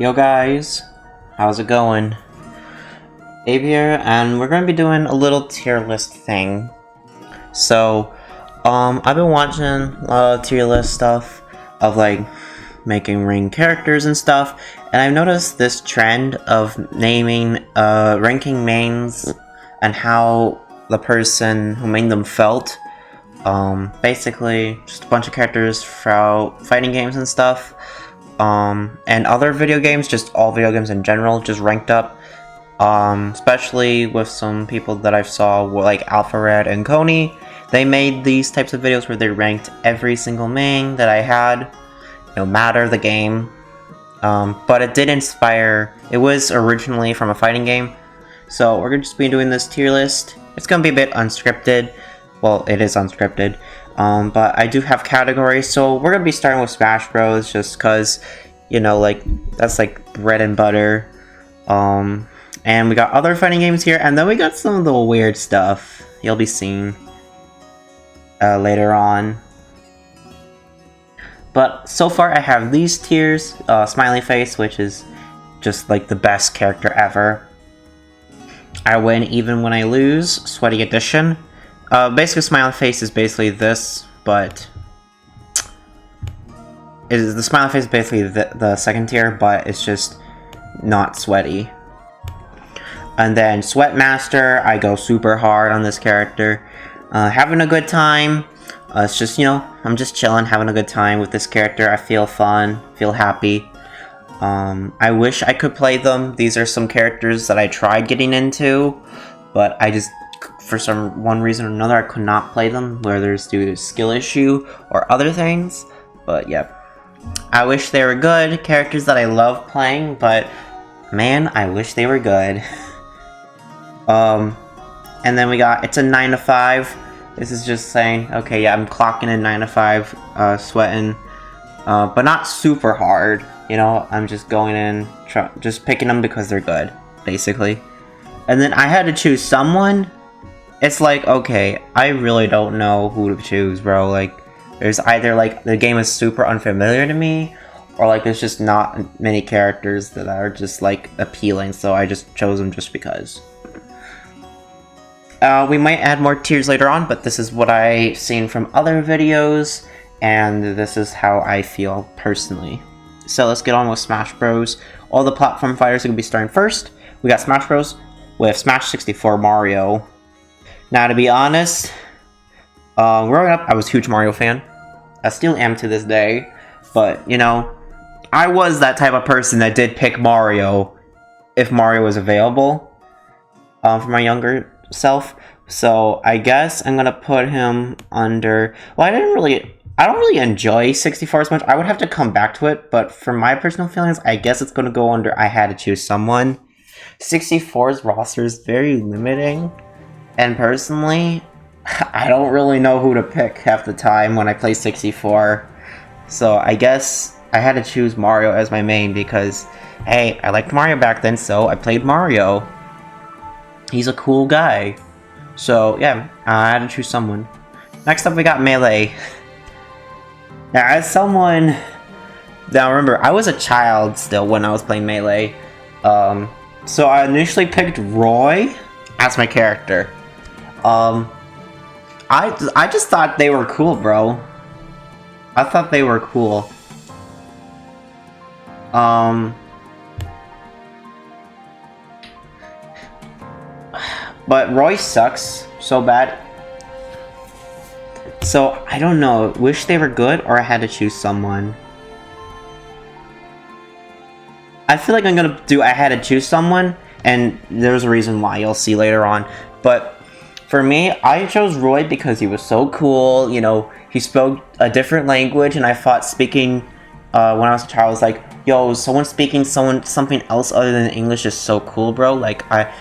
Yo guys, how's it going? Abe here, and we're gonna be doing a little tier list thing. So, I've been watching a lot of tier list stuff of like making ring characters and stuff, and I've noticed this trend of naming, ranking mains and how the person who made them felt. Basically, just a bunch of characters throughout fighting games and stuff. And other video games, just all video games in general, just ranked up. Especially with some people that I saw, like AlphaRed and Coney. They made these types of videos where they ranked every single main that I had, no matter the game. But it did inspire, it was originally from a fighting game. So we're going to just be doing this tier list. It's going to be a bit unscripted. Well, it is unscripted. But I do have categories, so we're gonna be starting with Smash Bros. Just cause, you know, like that's like bread and butter. And we got other fighting games here, and then we got some of the weird stuff you'll be seeing later on. But so far, I have these tiers: Smiley Face, which is just like the best character ever. I win even when I lose. Sweaty Edition. Basically, Smiley Face is basically this, but the Smiley Face is basically the second tier, but it's just not sweaty. And then Sweat Master, I go super hard on this character. Having a good time. It's just, you know, I'm just chilling, having a good time with this character. I feel fun, feel happy. I wish I could play them. These are some characters that I tried getting into, but I just, for one reason or another, I could not play them, whether it's due to skill issue or other things. But yeah, I wish they were good characters that I love playing, but man, I wish they were good. And then we got, it's a 9 to 5. This is just saying, okay, yeah, I'm clocking in 9 to 5, sweating, but not super hard. You know, I'm just going in, just picking them because they're good, basically. And then I had to choose someone. It's like, okay, I really don't know who to choose, bro. Like, there's either, like, the game is super unfamiliar to me, or, like, there's just not many characters that are just, like, appealing, so I just chose them just because. We might add more tiers later on, but this is what I've seen from other videos, and this is how I feel personally. So let's get on with Smash Bros. All the platform fighters are going to be starting first. We got Smash Bros. With Smash 64 Mario. Now, to be honest, growing up, I was a huge Mario fan. I still am to this day. But, you know, I was that type of person that did pick Mario if Mario was available for my younger self. So, I guess I'm going to put him under... Well, I don't really enjoy 64 as much. I would have to come back to it. But for my personal feelings, I guess it's going to go under I had to choose someone. 64's roster is very limiting, and personally, I don't really know who to pick half the time when I play 64. So I guess I had to choose Mario as my main because, hey, I liked Mario back then, so I played Mario. He's a cool guy. So yeah, I had to choose someone. Next up, we got Melee. Now, as someone... Now remember, I was a child still when I was playing Melee. So I initially picked Roy as my character. I just thought they were cool, bro. I thought they were cool. But Roy sucks so bad. So I don't know. Wish they were good, or I had to choose someone. I feel like I'm gonna do I had to choose someone, and there's a reason why you'll see later on. But for me, I chose Roy because he was so cool. You know, he spoke a different language, and I thought speaking when I was a child was like, yo, someone speaking something else other than English is so cool, bro. Like I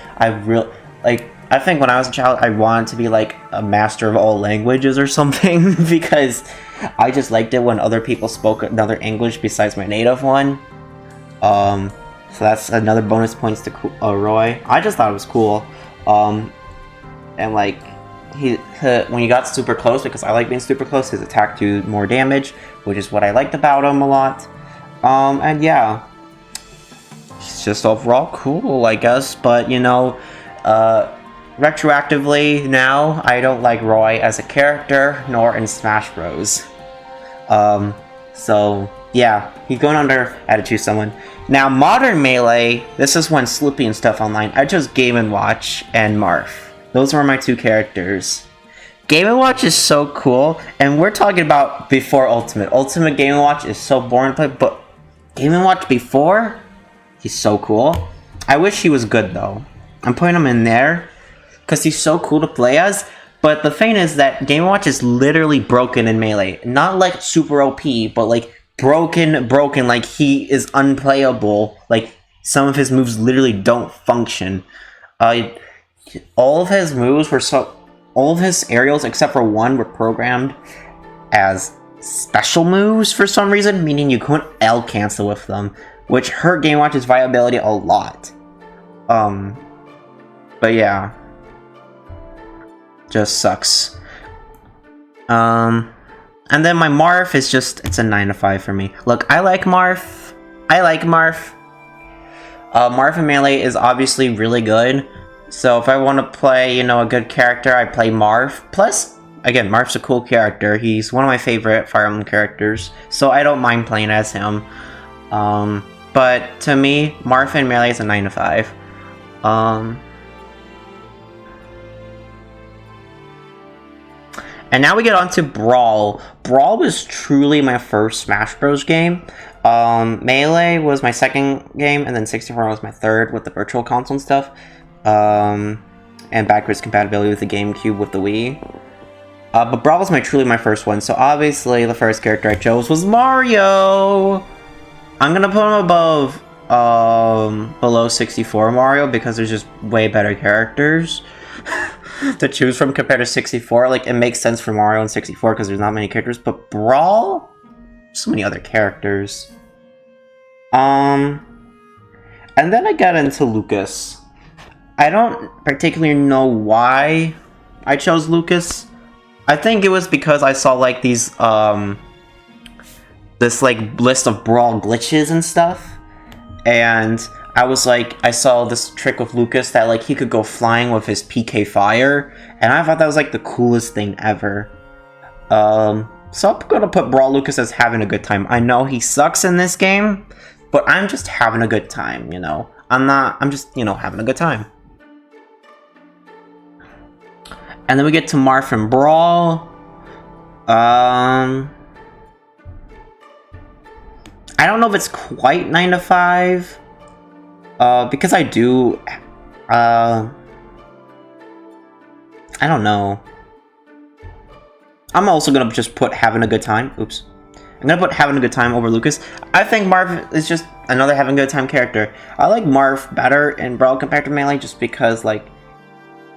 think when I was a child, I wanted to be like a master of all languages or something because I just liked it when other people spoke another English besides my native one. So that's another bonus points to Roy. I just thought it was cool. And like, when he got super close, because I like being super close, his attack do more damage, which is what I liked about him a lot. And yeah. it's just overall cool, I guess. But, you know, retroactively now, I don't like Roy as a character, nor in Smash Bros. So, yeah, he's going under Attitude Someone. Now, modern Melee, this is when Slippy and stuff online, I chose Game & Watch and Marth. Those were my two characters. Game & Watch is so cool, and we're talking about before Ultimate. Ultimate Game & Watch is so boring to play, but Game & Watch before, he's so cool. I wish he was good, though. I'm putting him in there, because he's so cool to play as, but the thing is that Game & Watch is literally broken in Melee. Not like super OP, but like broken, like he is unplayable. Like, some of his moves literally don't function. All of his moves were all of his aerials, except for one, were programmed as special moves for some reason, meaning you couldn't L cancel with them, which hurt Game & Watch's viability a lot. But yeah. Just sucks. And then my Marth is just, it's a 9 to 5 for me. Look, I like Marth. Marth in Melee is obviously really good. So if I want to play, you know, a good character, I play Marth. Plus, again, Marth's a cool character. He's one of my favorite Fire Emblem characters. So I don't mind playing as him. But to me, Marth in Melee is a 9 to 5. And now we get on to Brawl. Brawl was truly my first Smash Bros. Game. Melee was my second game, and then 64 was my third with the Virtual Console and stuff. And backwards compatibility with the GameCube with the Wii. But Brawl was truly my first one, so obviously the first character I chose was Mario! I'm gonna put him above, below 64 Mario, because there's just way better characters to choose from compared to 64. Like, it makes sense for Mario and 64 because there's not many characters, but Brawl? So many other characters. And then I got into Lucas. I don't particularly know why I chose Lucas. I think it was because I saw, like, these, this, like, list of Brawl glitches and stuff, and I was like, I saw this trick with Lucas that, like, he could go flying with his PK Fire, and I thought that was, like, the coolest thing ever. So I'm gonna put Brawl Lucas as having a good time. I know he sucks in this game, but I'm just having a good time, you know? I'm just, you know, having a good time. And then we get to Marth and Brawl. I don't know if it's quite 9 to 5. Because I do, I don't know. I'm also gonna just put having a good time. Oops. I'm gonna put having a good time over Lucas. I think Marth is just another having a good time character. I like Marth better in Brawl compared to Melee just because, like,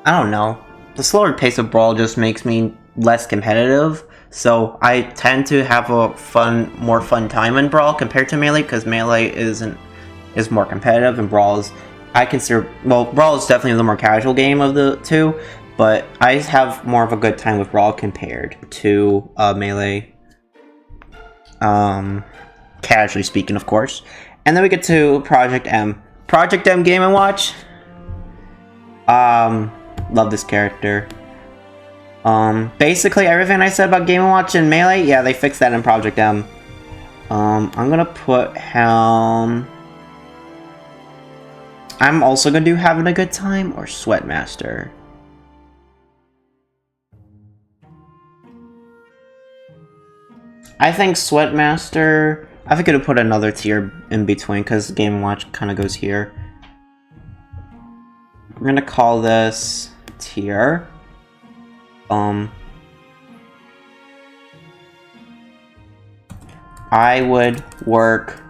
I don't know. The slower pace of Brawl just makes me less competitive. So I tend to have a more fun time in Brawl compared to Melee, because Melee is more competitive, and Brawl is, I consider, well, Brawl is definitely the more casual game of the two, but I have more of a good time with Brawl compared to Melee. Casually speaking, of course. And then we get to Project M. Project M Game & Watch. Love this character. Basically everything I said about Game & Watch and Melee, yeah, they fixed that in Project M. I'm gonna put him... I'm also gonna do Having a Good Time or Sweatmaster. I think Sweatmaster... I think I could put another tier in between, because Game & Watch kind of goes here. I'm gonna call this tier. I would work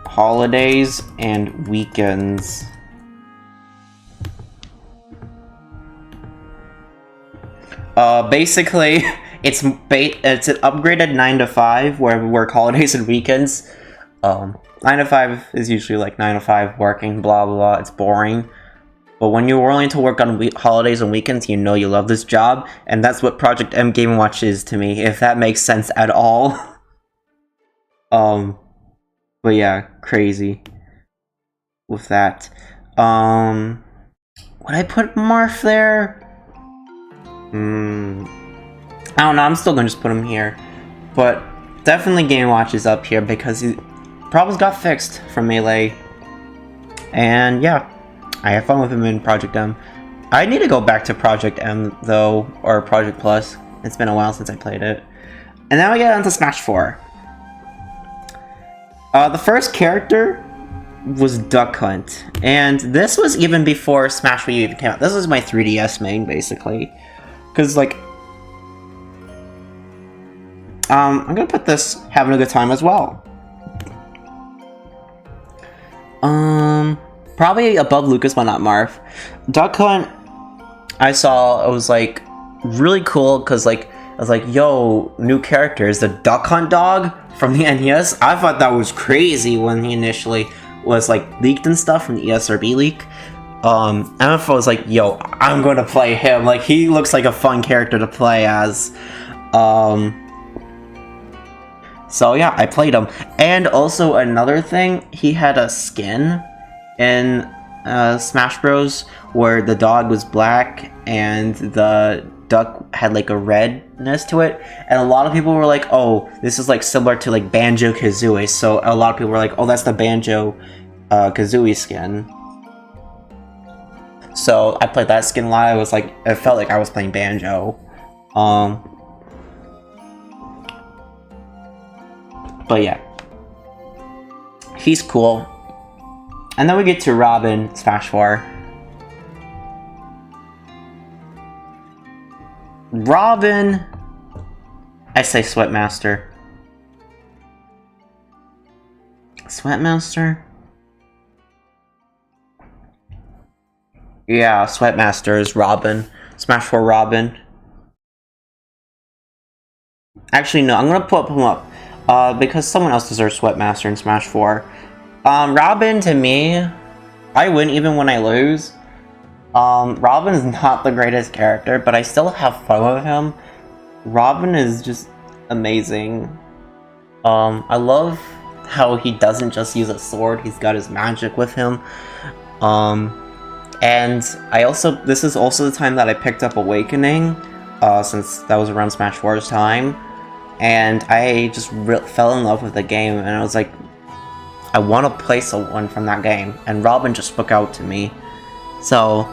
holidays and weekends. Basically, it's an upgraded 9 to 5 where we work holidays and weekends. 9 to 5 is usually like 9 to 5 working, blah blah blah. It's boring. But when you're willing to work on holidays and weekends, you know you love this job, and that's what Project M Game & Watch is to me, if that makes sense at all. But yeah, crazy. with that. Would I put Marth there? I don't know, I'm still gonna just put him here. But definitely Game & Watch is up here because problems got fixed from Melee. And yeah, I have fun with him in Project M. I need to go back to Project M though, or Project Plus. It's been a while since I played it. And now we get on to Smash 4. The first character was Duck Hunt, and this was even before Smash Wii U even came out. This was my 3DS main, basically. Because, like, I'm gonna put this having a good time as well. Probably above Lucas, but not Marth. Duck Hunt, I saw, it was, like, really cool, because, like, I was like, yo, new characters, the Duck Hunt dog from the NES. I thought that was crazy when he initially was, like, leaked and stuff from the ESRB leak. And I was like, yo, I'm going to play him. Like, he looks like a fun character to play as. So yeah, I played him. And also another thing, he had a skin in Smash Bros. Where the dog was black and the duck had like a redness to it. And a lot of people were like, oh, this is like similar to like Banjo-Kazooie. So a lot of people were like, oh, that's the Banjo-Kazooie skin. So I played that skin a lot. I was like, it felt like I was playing Banjo. But yeah, he's cool. And then we get to Robin, Smash 4. Robin, I say Sweatmaster. Sweatmaster? Yeah, Sweatmaster is Robin. Smash 4 Robin. Actually, no, I'm gonna put him up. Because someone else deserves Sweatmaster in Smash 4. Robin, to me, I win even when I lose. Robin is not the greatest character, but I still have fun with him. Robin is just amazing. I love how he doesn't just use a sword, he's got his magic with him. And this is also the time that I picked up Awakening, since that was around Smash 4's time. And I just fell in love with the game, and I was like, I want to play someone from that game. And Robin just spoke out to me. So,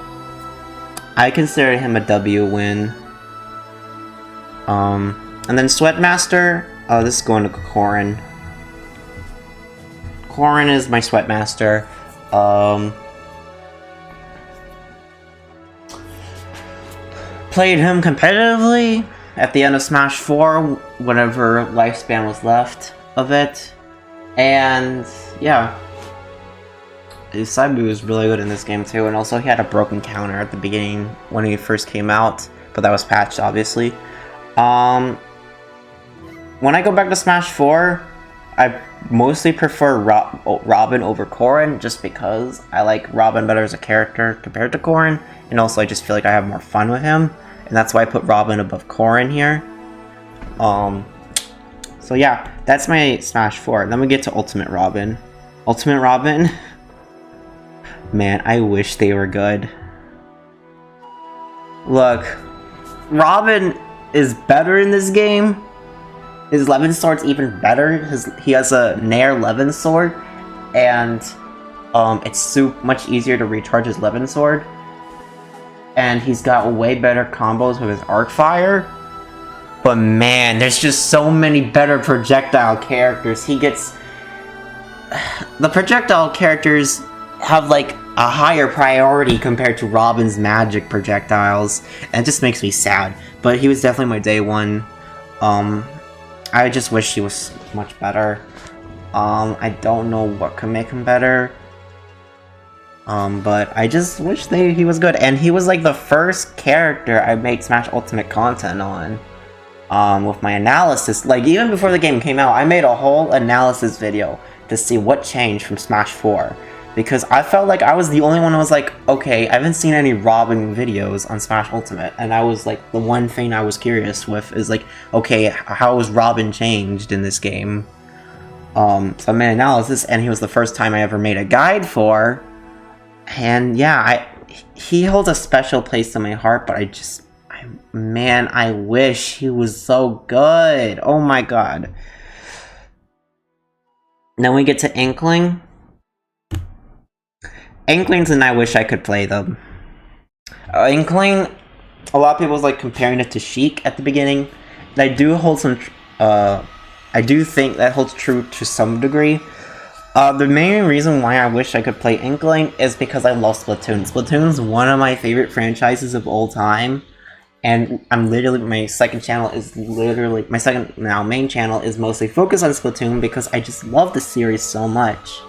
I consider him a W win. And then Sweatmaster, this is going to Corrin. Corrin is my Sweatmaster. Played him competitively at the end of Smash 4, whatever lifespan was left of it. And yeah, his side move was really good in this game too, and also he had a broken counter at the beginning when he first came out, but that was patched obviously. When I go back to Smash 4, I mostly prefer Robin over Corrin, just because I like Robin better as a character compared to Corrin, and also I just feel like I have more fun with him, and that's why I put Robin above Corrin here. So yeah, that's my Smash 4. Then we get to Ultimate Robin. Ultimate Robin, man, I wish they were good. Look, Robin is better in this game. His Levin Sword's even better. He has a Nair Levin Sword, and it's much easier to recharge his Levin Sword. And he's got way better combos with his Arc Fire. But man, there's just so many better projectile characters. The projectile characters have like a higher priority compared to Robin's magic projectiles, and it just makes me sad. But he was definitely my day one. I just wish he was much better. I don't know what could make him better. But I just wish he was good. And he was like the first character I made Smash Ultimate content on. With my analysis. Like, even before the game came out, I made a whole analysis video to see what changed from Smash 4. Because I felt like I was the only one who was like, okay, I haven't seen any Robin videos on Smash Ultimate. And I was like, the one thing I was curious with is like, okay, how was Robin changed in this game? So I made an analysis, and he was the first time I ever made a guide for. And yeah, he holds a special place in my heart, but man, I wish he was so good. Oh my god. Then we get to Inkling. Inklings, and I wish I could play them. Inkling, a lot of people was like comparing it to Sheik at the beginning. And I do hold some, I do think that holds true to some degree. The main reason why I wish I could play Inkling is because I love Splatoon. Splatoon's one of my favorite franchises of all time. And my second main channel is mostly focused on Splatoon because I just love the series so much.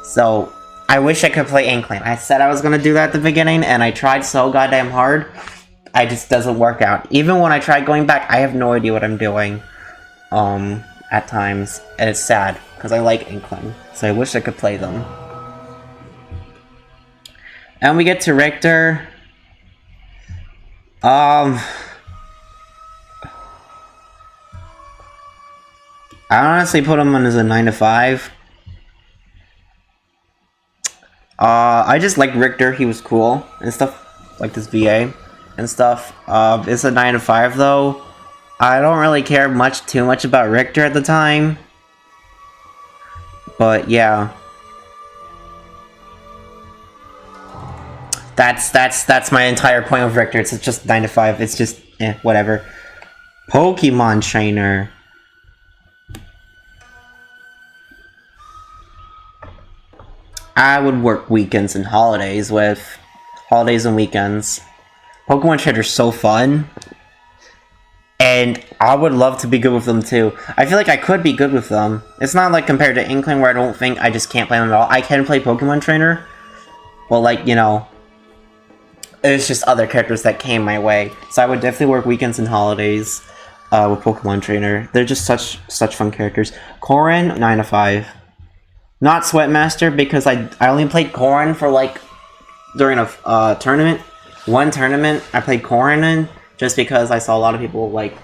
So, I wish I could play Inkling. I said I was gonna do that at the beginning, and I tried so goddamn hard. It just doesn't work out. Even when I tried going back, I have no idea what I'm doing. At times. And it's sad, because I like Inkling. So I wish I could play them. And we get to Richter. I honestly put him on as a 9 to 5. I just like Richter, he was cool and stuff, like this VA and stuff. It's a 9 to 5 though. I don't really care too much about Richter at the time. But yeah. That's my entire point of Richter. It's just 9 to 5. It's just whatever. Pokemon Trainer. I would work weekends and holidays with. Holidays and weekends. Pokemon Trainer's so fun. And I would love to be good with them too. I feel like I could be good with them. It's not like compared to Inkling where I just can't play them at all. I can play Pokemon Trainer. Well, like, you know, it's just other characters that came my way. So I would definitely work weekends and holidays with Pokemon Trainer. They're just such fun characters. Corrin, 9 to 5. Not Sweatmaster because I only played Corrin for like during a tournament. One tournament I played Corrin in just because I saw a lot of people like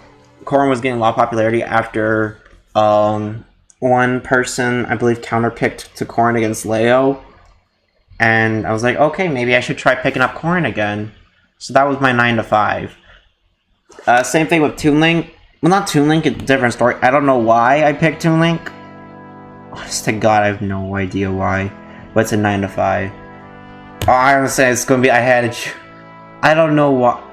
Corrin was getting a lot of popularity after one person I believe counterpicked to Corrin against Leo. And I was like, okay, maybe I should try picking up Corrin again. So that was my 9 to 5. Same thing with Toon Link. Well, not Toon Link, it's a different story. I don't know why I picked Toon Link. Honest to God, I have no idea why. But it's a 9 to 5. Oh, I honestly, it's gonna be. I don't know what.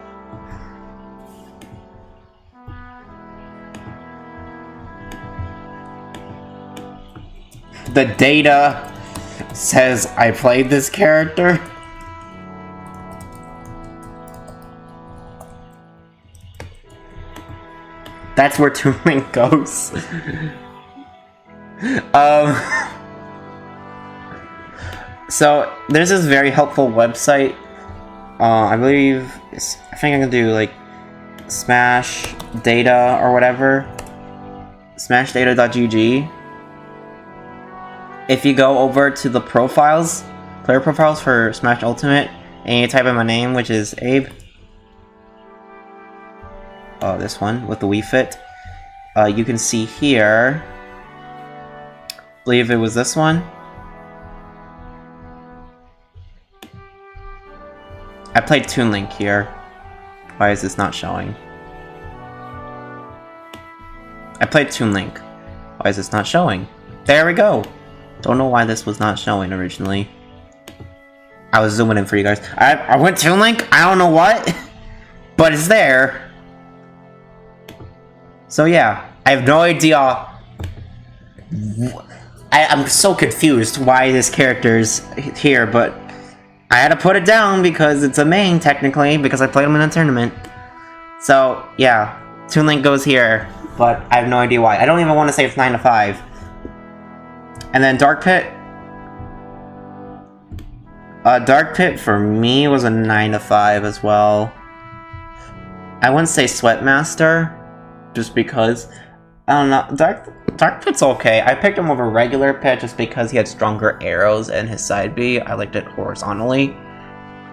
The data says I played this character. That's where Toon Link goes. So there's this very helpful website. I think I'm gonna do like Smash Data or whatever. Smashdata.gg. If you go over to the profiles, player profiles for Smash Ultimate, and you type in my name, which is Abe. Oh, this one with the Wii Fit. You can see here. I believe it was this one. I played Toon Link here. Why is this not showing? I played Toon Link. Why is this not showing? There we go! Don't know why this was not showing originally. I was zooming in for you guys. I went Toon Link? I don't know what, but it's there. So yeah, I have no idea. I'm so confused why this character's here, but I had to put it down because it's a main, technically, because I played him in a tournament. So, yeah, Toon Link goes here, but I have no idea why. I don't even want to say it's 9 to 5. And then Dark Pit. Dark Pit for me was a 9 to 5 as well. I wouldn't say Sweatmaster, just because, I don't know, Dark Pit's okay. I picked him over regular Pit just because he had stronger arrows in his side B. I liked it horizontally.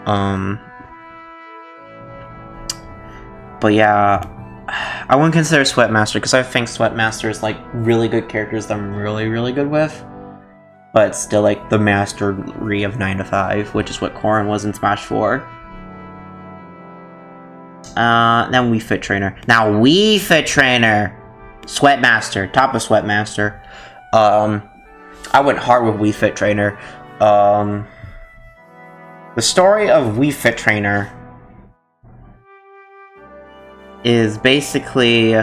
But yeah, I wouldn't consider Sweatmaster because I think Sweatmaster is like really good characters that I'm really good with. but still like the mastery of 9 to 5, which is what Corrin was in Smash 4. Then Wii Fit Trainer. Now Wii Fit Trainer! Sweatmaster. Top of Sweatmaster. I went hard with Wii Fit Trainer. The story of Wii Fit Trainer is basically,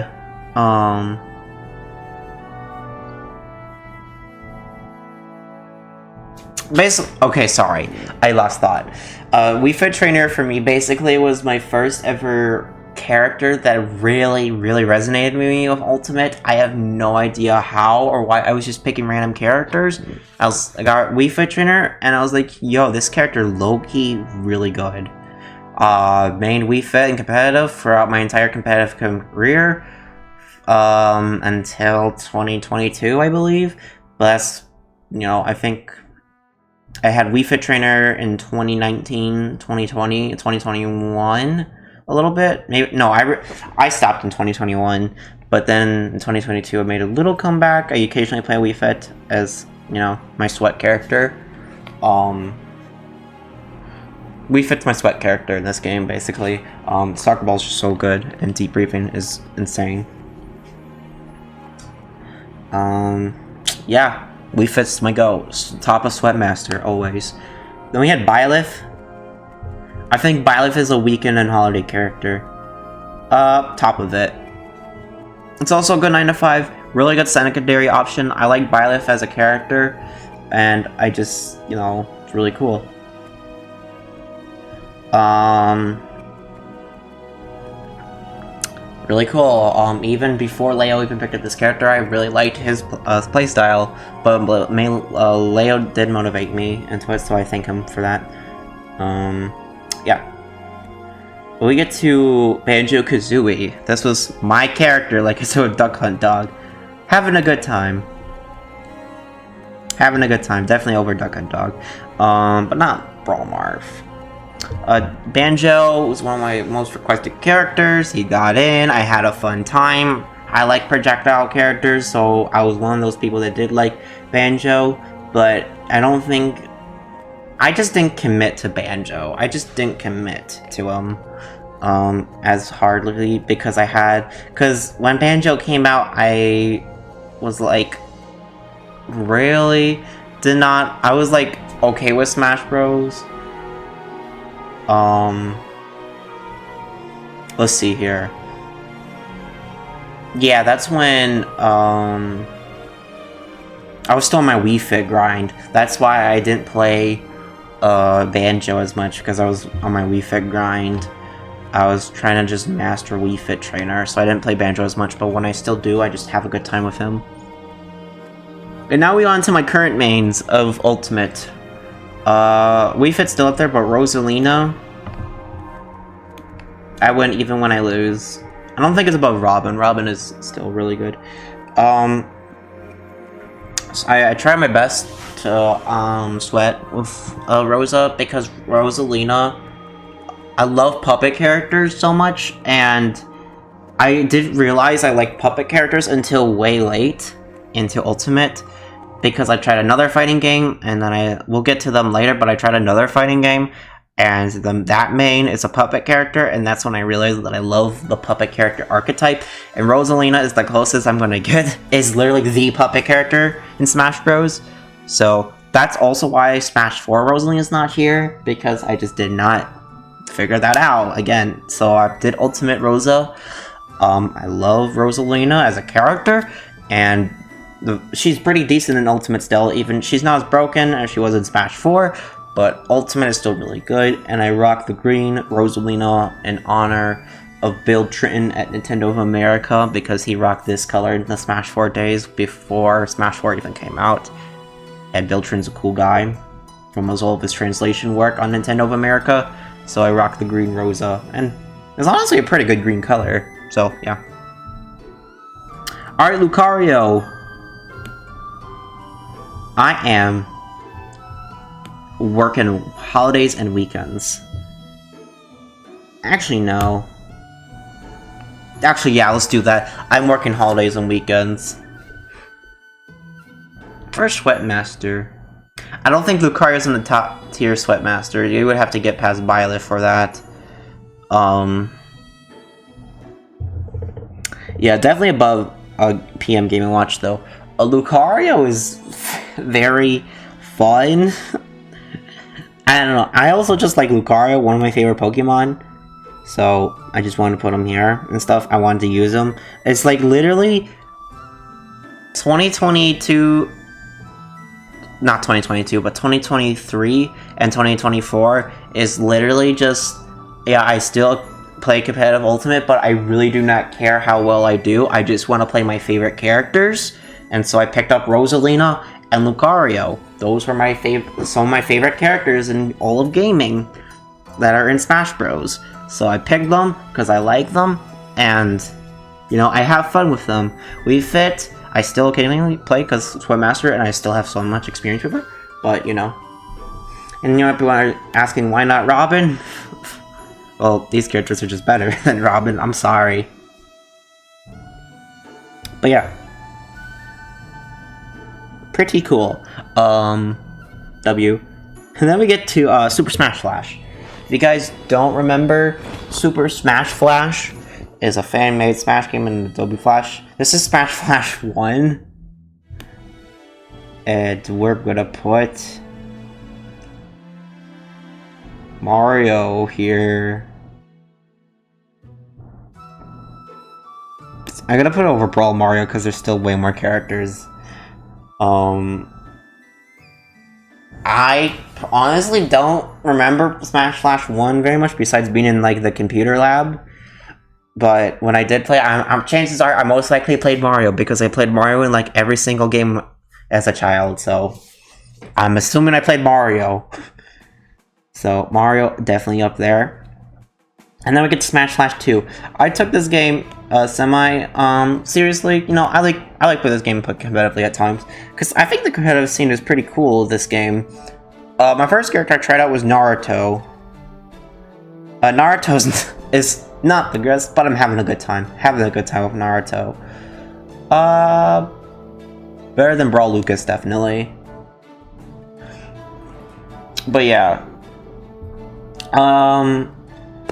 okay, sorry, I lost thought. Wii Fit Trainer for me basically was my first ever character that really resonated with me with Ultimate. I have no idea how or why. I was just picking random characters. I got Wii Fit Trainer and I was like, yo, this character low-key really good. Main Wii Fit and competitive throughout my entire competitive career until 2022, I believe. But that's, you know, I think I had Wii Fit Trainer in 2019, 2020, 2021 a little bit. Maybe no, I stopped in 2021, but then in 2022 I made a little comeback. I occasionally play Wii Fit as, you know, my sweat character. Wii Fit's my sweat character in this game, basically. Soccer Ball's just so good, and Deep Breathing is insane. Yeah, Wii Fit's my go. Top of Sweatmaster, always. Then we had Byleth. I think Byleth is a weekend and holiday character. Top of it. It's also a good 9 to 5. Really good secondary option. I like Byleth as a character, and I just, you know, it's really cool. Really cool. Even before Leo even picked up this character, I really liked his playstyle, but Leo did motivate me into it, so I thank him for that. Yeah. When we get to Banjo-Kazooie, this was my character, like I said with Duck Hunt Dog. Having a good time. Having a good time. Definitely over Duck Hunt Dog. But not Brawl Marv. Banjo was one of my most requested characters. He got in. I had a fun time. I like projectile characters, so I was one of those people that did like Banjo, but I don't think... I just didn't commit to Banjo. I just didn't commit to him as hardly because I had... Because when Banjo came out, I was like... Really? Did not... I was like, okay with Smash Bros. Let's see here. Yeah, that's when, I was still on my Wii Fit grind. That's why I didn't play, Banjo as much, because I was on my Wii Fit grind. I was trying to just master Wii Fit Trainer, so I didn't play Banjo as much, but when I still do, I just have a good time with him. And now we on to my current mains of Ultimate. Wii Fit's still up there, but Rosalina, I win even when I lose. I don't think it's above Robin. Robin is still really good. So I try my best to sweat with Rosa, because Rosalina, I love puppet characters so much, and I didn't realize I like puppet characters until way late into Ultimate. Because I tried another fighting game, and then we'll get to them later, but I tried another fighting game, and that main is a puppet character, and that's when I realized that I love the puppet character archetype, and Rosalina is the closest I'm gonna get, is literally the puppet character in Smash Bros. So that's also why Smash 4 Rosalina is not here, because I just did not figure that out again. So I did Ultimate Rosa. I love Rosalina as a character, and she's pretty decent in Ultimate still. Even she's not as broken as she was in Smash 4, but Ultimate is still really good, and I rock the green Rosalina in honor of Bill Tritton at Nintendo of America, because he rocked this color in the Smash 4 days before Smash 4 even came out. And Bill Tritton's a cool guy from all of his translation work on Nintendo of America, so I rock the green Rosa, and it's honestly a pretty good green color, so yeah. Alright, Lucario. I am working holidays and weekends. Actually, no. Actually, yeah, let's do that. I'm working holidays and weekends. First Sweatmaster. I don't think Lucario's in the top tier Sweatmaster. You would have to get past Byleth for that. Yeah, definitely above PM Game & Watch though. Lucario is very fun. I don't know. I also just like Lucario, one of my favorite Pokemon. So I just wanted to put him here and stuff. I wanted to use him. It's like literally 2022, not 2022, but 2023 and 2024 is literally just, yeah, I still play competitive Ultimate, but I really do not care how well I do. I just want to play my favorite characters. And so I picked up Rosalina and Lucario. Those were some of my favorite characters in all of gaming that are in Smash Bros. So I picked them because I like them, and you know, I have fun with them. We fit. I still occasionally play because Sweatmaster, and I still have so much experience with her. But you know, and you might be asking why not Robin? Well, these characters are just better than Robin. I'm sorry, but yeah, pretty cool. W. And then we get to Super Smash Flash. If you guys don't remember, Super Smash Flash is a fan-made Smash game in Adobe Flash. This is Smash Flash 1. And we're gonna put Mario here. I'm gonna put over Brawl Mario because there's still way more characters. I honestly don't remember Smash Flash 1 very much, besides being in like the computer lab. But when I did play, chances are I most likely played Mario because I played Mario in like every single game as a child. So I'm assuming I played Mario. So Mario definitely up there. And then we get to Smash Flash 2. I took this game seriously. You know, I like put this game competitively at times because I think the competitive scene is pretty cool. This game. My first character I tried out was Naruto. Naruto is not the best, but I'm having a good time. Having a good time with Naruto. Better than Brawl Lucas, definitely. But yeah.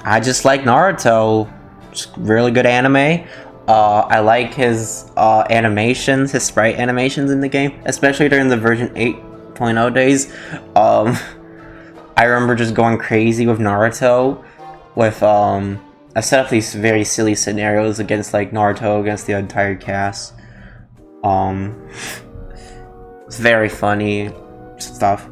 I just like Naruto. Just really good anime. I like his animations, his sprite animations in the game, especially during the version 8.0 days. I remember just going crazy with Naruto. With I set up these very silly scenarios against like Naruto against the entire cast. It's very funny stuff.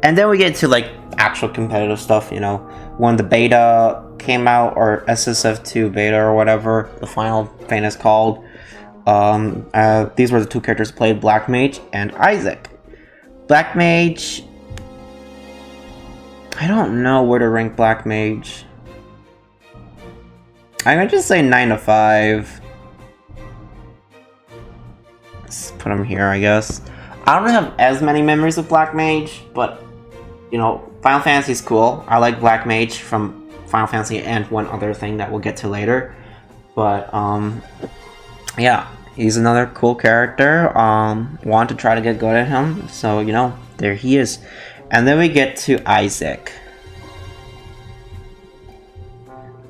And then we get to like actual competitive stuff, you know, when the beta came out, or SSF2 beta or whatever the final thing is called. These were the two characters played, Black Mage and Isaac. Black Mage, I don't know where to rank Black Mage. I'm gonna just say 9 to 5. Let's put him here, I guess. I don't have as many memories of Black Mage, but you know, Final Fantasy is cool. I like Black Mage from Final Fantasy and one other thing that we'll get to later. But yeah, he's another cool character. Want to try to get good at him, so you know, there he is. And then we get to Isaac.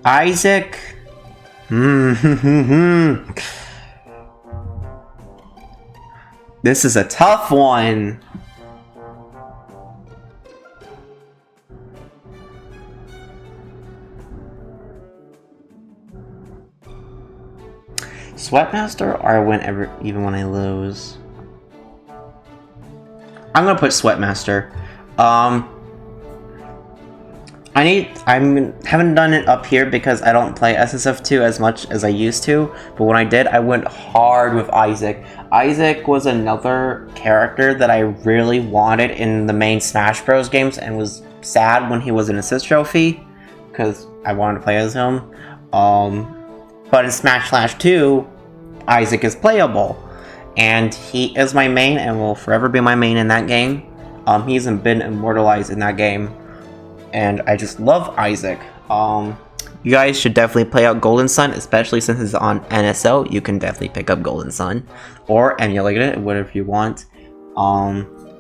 Isaac. This is a tough one. Sweatmaster or even when I lose? I'm gonna put Sweatmaster. I haven't done it up here because I don't play SSF2 as much as I used to, but when I did, I went hard with Isaac. Isaac was another character that I really wanted in the main Smash Bros. Games and was sad when he was an assist trophy because I wanted to play as him. But in Smash Flash 2, Isaac is playable, and he is my main and will forever be my main in that game. He's been immortalized in that game. And I just love Isaac. You guys should definitely play out Golden Sun, especially since it's on NSO. You can definitely pick up Golden Sun or emulate it, whatever you want.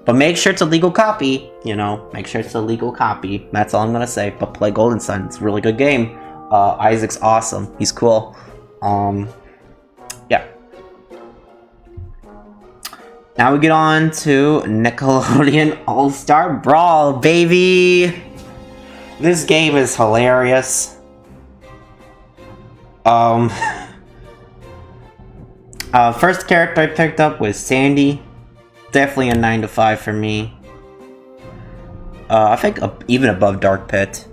But make sure it's a legal copy, you know, make sure it's a legal copy. That's all I'm gonna say. But play Golden Sun, it's a really good game. Isaac's awesome, he's cool. Yeah. Now we get on to Nickelodeon All-Star Brawl, baby! This game is hilarious. First character I picked up was Sandy. Definitely a 9 to 5 for me. I think even above Dark Pit.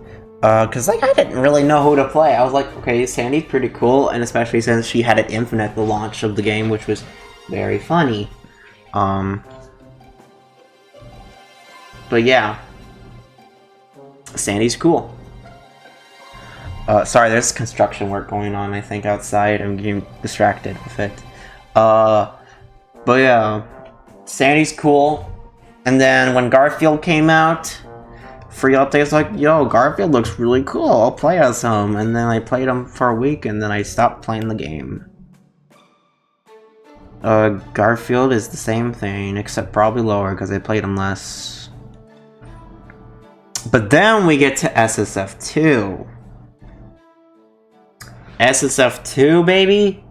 Cause like I didn't really know who to play. I was like, okay, Sandy's pretty cool, and especially since she had an infinite at the launch of the game, which was very funny. But yeah. Sandy's cool. Sorry, there's construction work going on, I think, outside. I'm getting distracted with it. But yeah, Sandy's cool. And then when Garfield came out, free updates like, yo, Garfield looks really cool, I'll play as him. And then I played him for a week, and then I stopped playing the game. Garfield is the same thing, except probably lower, because I played him less. But then we get to SSF2. SSF2, baby?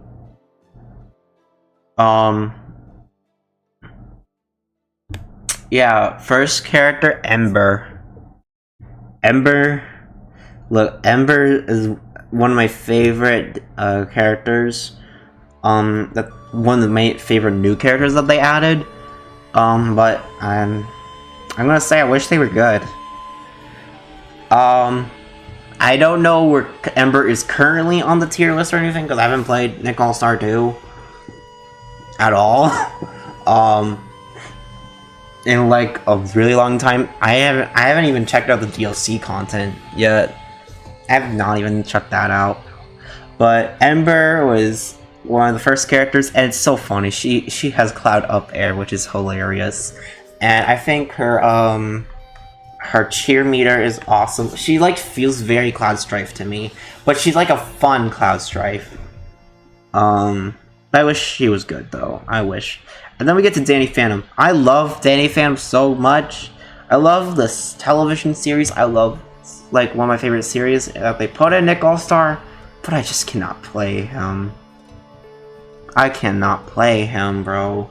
Yeah, first character, Ember. Look, Ember is one of my favorite characters. That one of my favorite new characters that they added. But I'm gonna say I wish they were good. I don't know where Ember is currently on the tier list or anything, because I haven't played Nick All-Star 2 at all. In like a really long time. I haven't even checked out the DLC content yet. I have not even checked that out. But Ember was one of the first characters, and it's so funny. She has Cloud Up Air, which is hilarious. And I think her cheer meter is awesome. She like feels very Cloud Strife to me, but she's like a fun Cloud Strife. I wish she was good though. I wish. And then we get to Danny Phantom. I love Danny Phantom so much. I love this television series. I love like one of my favorite series that they put in Nick All-Star, but I just cannot play him. I cannot play him, bro.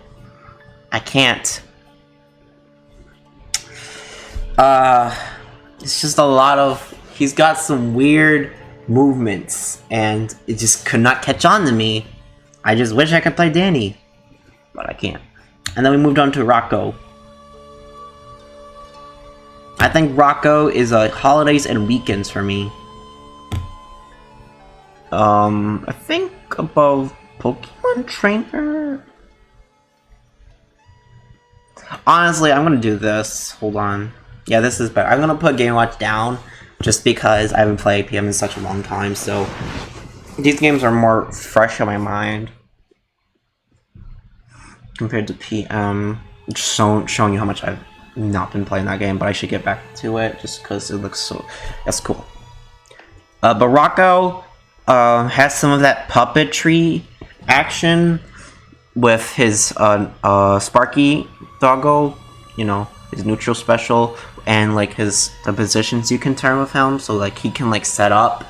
I can't. It's just a lot of... He's got some weird movements, and it just could not catch on to me. I just wish I could play Danny, but I can't. And then we moved on to Rocco. I think Rocco is holidays and weekends for me. I think above Pokemon Trainer. Honestly, I'm gonna do this. Hold on. Yeah, this is better. I'm gonna put Game Watch down just because I haven't played PM in such a long time, so these games are more fresh in my mind compared to PM. Just showing you how much I've not been playing that game, but I should get back to it just because it looks so... That's cool. But Rocco has some of that puppetry action with his Sparky Doggo, you know, his neutral special, and like the positions you can turn with him, so like he can like set up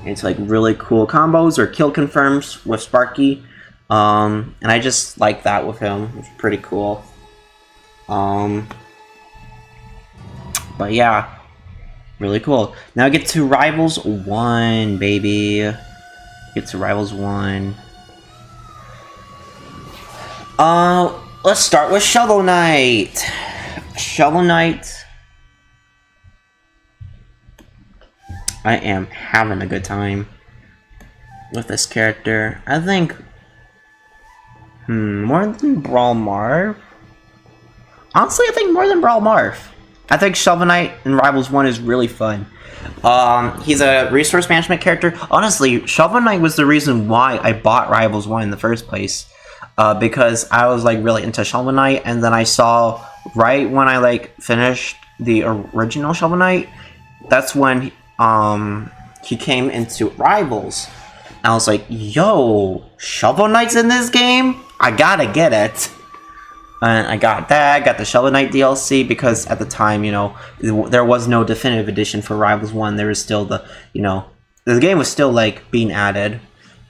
into like really cool combos or kill confirms with Sparky. And I just like that with him. It's pretty cool. But yeah, really cool. Now get to Rivals 1, baby. Get to Rivals 1. Let's start with Shovel Knight. Shovel Knight. I am having a good time with this character. I think more than Brawl Marth. Honestly, I think more than Brawl Marth. I think Shovel Knight in Rivals 1 is really fun. He's a resource management character. Honestly, Shovel Knight was the reason why I bought Rivals 1 in the first place. Because I was like really into Shovel Knight, and then I saw right when I like finished the original Shovel Knight, that's when he came into Rivals. And I was like, yo, Shovel Knight's in this game? I gotta get it. And I got that. I got the Shovel Knight DLC because at the time, you know, there was no definitive edition for Rivals 1. There was still the, you know, the game was still like being added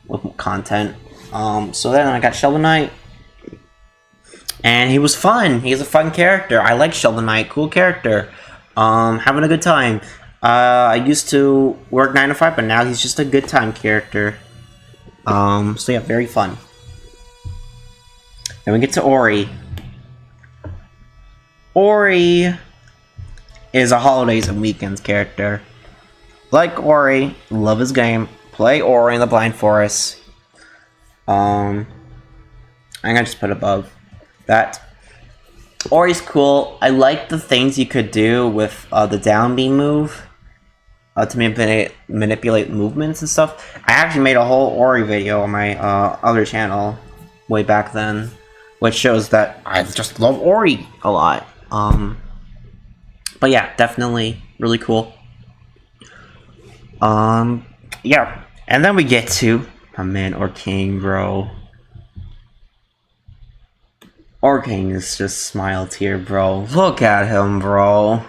with content. So then I got Shovel Knight. And he was fun. He's a fun character. I like Shovel Knight. Cool character. Having a good time. I used to work 9 to 5, but now he's just a good time character. So yeah, very fun. Then we get to Ori. Ori is a holidays and weekends character. Like Ori, love his game. Play Ori in the Blind Forest. I'm gonna just put above that. Ori's cool. I like the things you could do with the down B move to manipulate movements and stuff. I actually made a whole Ori video on my other channel way back then, which shows that I just love Ori a lot. But yeah, definitely really cool. Yeah, and then we get to my man Orcane, bro. Orcane is just smiled here, bro. Look at him, bro.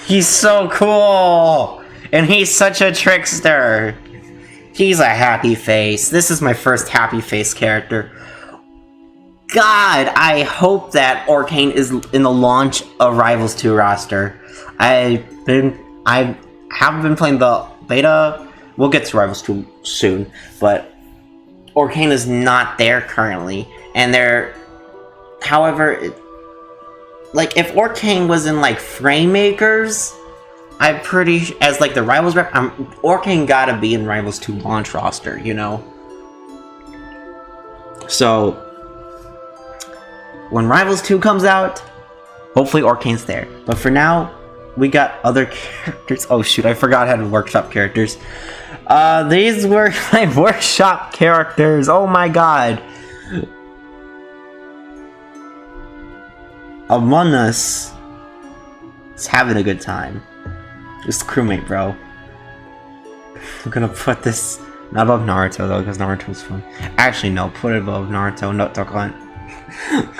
He's so cool! And he's such a trickster. He's a happy face. This is my first happy face character. God, I hope that Orcane is in the launch of Rivals 2 roster. I haven't been playing the beta. We'll get to Rivals 2 soon, but Orcane is not there currently, and however, like if Orcane was in like Framemakers, I'm pretty as like the Rivals rep. Orcane gotta be in Rivals 2 launch roster, you know. So when Rivals 2 comes out, hopefully Orcane's there. But for now, we got other characters. Oh shoot, I forgot how to workshop characters. These were my workshop characters. Oh my god. Among Us is having a good time. Just crewmate, bro. I'm gonna put this not above Naruto though, because Naruto's fun. Actually, no, put it above Naruto. No, don't call it.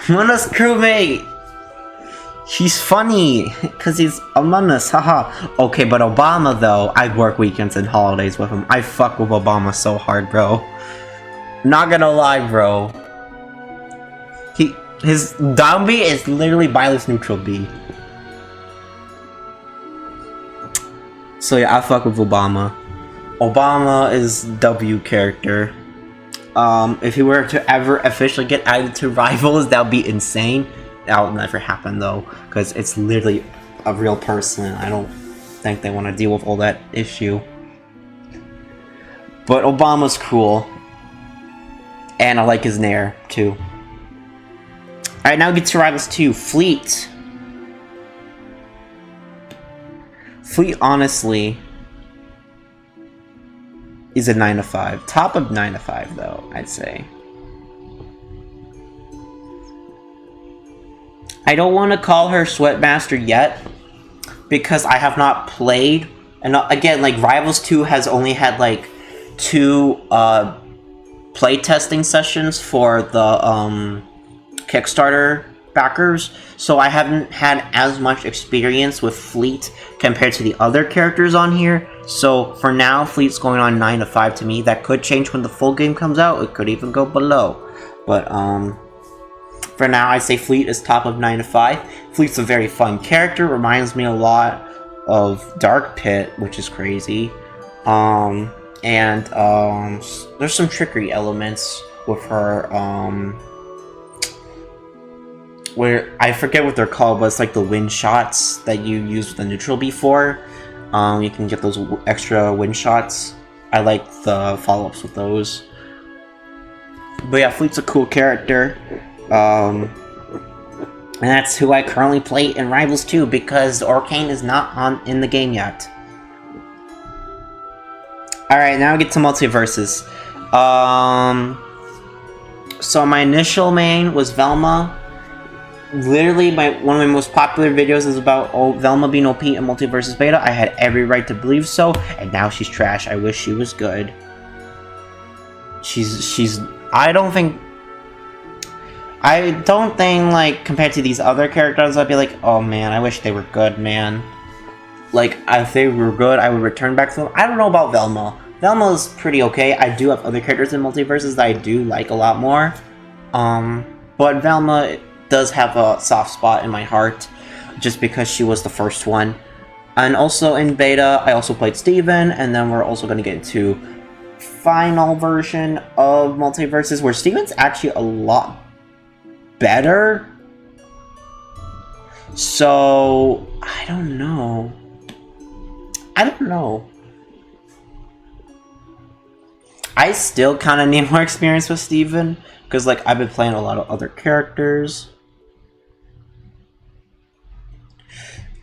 Among Us crewmate. He's funny because he's Among Us, haha. Okay, but Obama though, I work weekends and holidays with him. I fuck with Obama so hard, bro. Not gonna lie, bro. His down B is literally Byleth's neutral B. So yeah, I fuck with Obama. Obama is W character. If he were to ever officially get added to Rivals, that would be insane. That will never happen though, because it's literally a real person. I don't think they want to deal with all that issue. But Obama's cool. And I like his Nair, too. Alright, now we get to Rivals 2. Fleet. Fleet, honestly, is a 9 to 5. Top of 9 to 5, though, I'd say. I don't want to call her Sweatmaster yet, because I have not played. And again, like, Rivals 2 has only had, like, 2 playtesting sessions for the Kickstarter backers, so I haven't had as much experience with Fleet compared to the other characters on here. So for now, Fleet's going on 9 to 5 to me. That could change when the full game comes out. It could even go below. But for now, I say Fleet is top of 9 to 5. Fleet's a very fun character. Reminds me a lot of Dark Pit, which is crazy. There's some trickery elements with her, where I forget what they're called, but it's like the wind shots that you use with the neutral before. You can get those extra wind shots. I like the follow-ups with those. But yeah, Fleet's a cool character. And that's who I currently play in Rivals 2, because Orcane is not in the game yet. Alright, now we get to multiverses. So my initial main was Velma. Literally, one of my most popular videos is about Velma being OP in Multiverses Beta. I had every right to believe so, and now she's trash. I wish she was good. I don't think... I don't think, like, compared to these other characters, I'd be like, oh man, I wish they were good, man. Like, if they were good, I would return back to them. I don't know about Velma. Velma's pretty okay. I do have other characters in Multiverses that I do like a lot more. But Velma does have a soft spot in my heart, just because she was the first one. And also in beta, I also played Steven, and then we're also going to get into final version of Multiverses, where Steven's actually a lot better. So, I don't know. I still kind of need more experience with Steven, because, like, I've been playing a lot of other characters.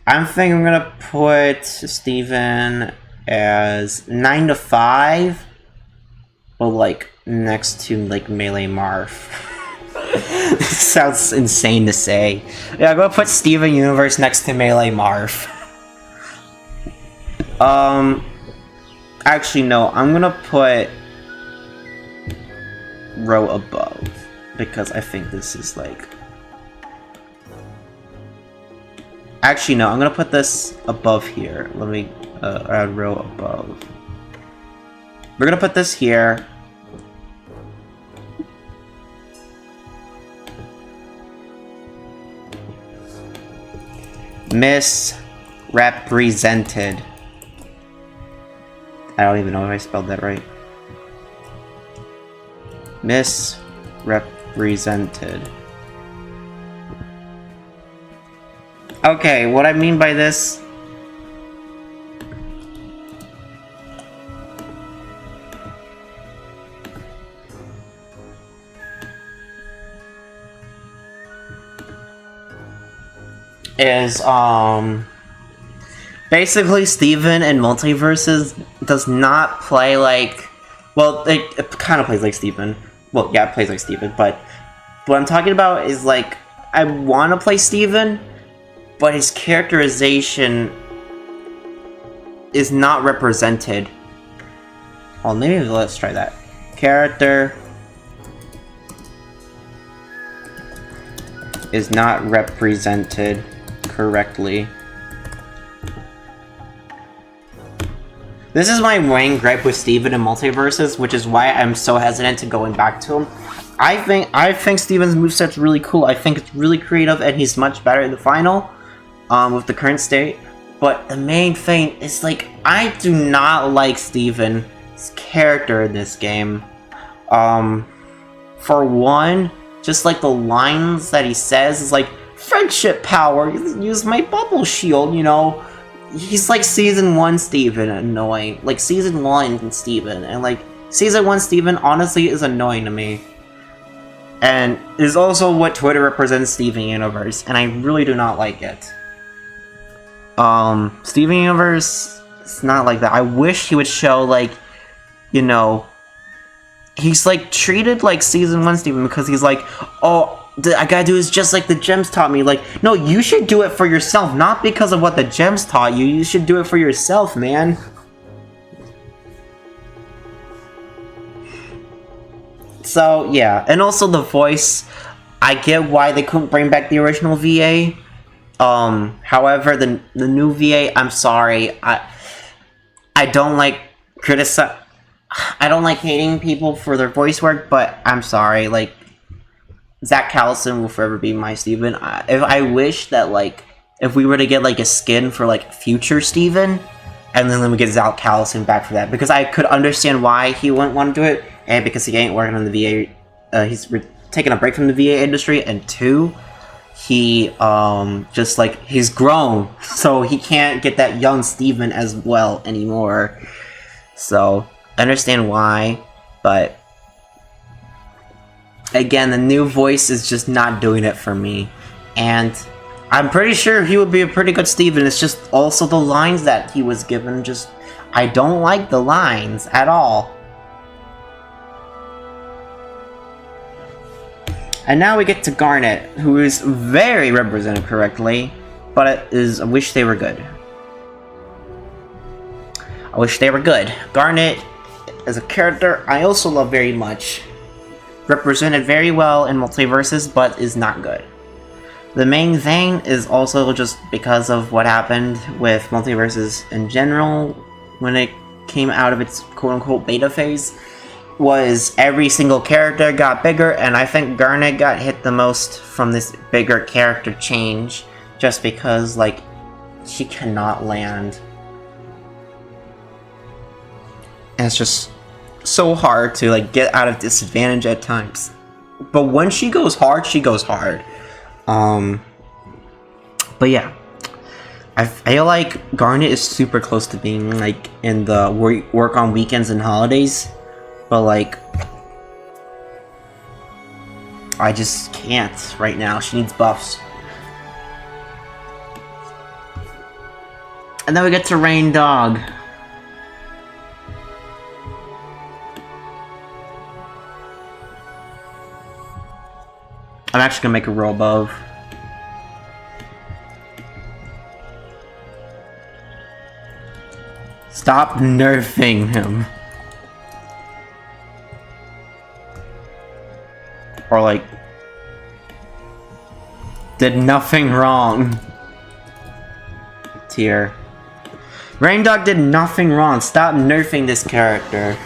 I'm thinking I'm gonna put Steven as 9 to 5, but, like, next to, like, Melee Marth. This sounds insane to say. Yeah, I'm gonna put Steven Universe next to Melee Marth. Actually, no, I'm gonna put row above, because I think this is, like... Actually, no, I'm gonna put this above here. Let me, add row above. We're gonna put this here. Misrepresented. I don't even know if I spelled that right. Misrepresented. Okay, what I mean by this... is, basically, Steven in Multiverses does not play like... Well, it kind of plays like Steven. Well, yeah, it plays like Steven, but... What I'm talking about is, like, I want to play Steven, but his characterization is not represented. Well, maybe let's try that. Character is not represented correctly. This is my main gripe with Steven in Multiverses, which is why I'm so hesitant to going back to him. I think Steven's moveset's really cool. I think it's really creative, and he's much better in the final, with the current state. But the main thing is, like, I do not like Steven's character in this game. For one, just like the lines that he says is like, friendship power, use my bubble shield, you know. He's like Season 1 Steven annoying. Like, Season 1 Steven. And, like, Season 1 Steven honestly is annoying to me. And is also what Twitter represents Steven Universe. And I really do not like it. Steven Universe, it's not like that. I wish he would show, like, you know... He's, like, treated like Season 1 Steven because he's like, oh... I gotta do is just like the gems taught me. Like, no, you should do it for yourself, not because of what the gems taught you. You should do it for yourself, man. So, yeah. And also the voice. I get why they couldn't bring back the original VA. However, the new VA, I'm sorry. I don't like I don't like hating people for their voice work, but I'm sorry, like, Zach Callison will forever be my Steven. I wish that, like, if we were to get, like, a skin for, like, future Steven, and then we get Zach Callison back for that, because I could understand why he wouldn't want to do it, and because he ain't working on the VA, he's taking a break from the VA industry, and two, he, just, like, he's grown, so he can't get that young Steven as well anymore. So, I understand why, but... Again, the new voice is just not doing it for me. And I'm pretty sure he would be a pretty good Steven. It's just also the lines that he was given. Just, I don't like the lines at all. And now we get to Garnet, who is very represented correctly. But I wish they were good. I wish they were good. Garnet is a character I also love very much. represented very well in Multiverses, but is not good. The main thing is also just because of what happened with Multiverses in general when it came out of its quote-unquote beta phase, was every single character got bigger, and I think Garnet got hit the most from this bigger character change, just because, like, she cannot land. And it's just so hard to, like, get out of disadvantage at times. But when she goes hard, she goes hard. But yeah, I feel like Garnet is super close to being, like, in the work on weekends and holidays, but, like, I just can't right now. She needs buffs. And then we get to Rain Dog. I'm actually gonna make a roll above. Stop nerfing him. Or, like, did nothing wrong. Tier. Rain Dog did nothing wrong. Stop nerfing this character.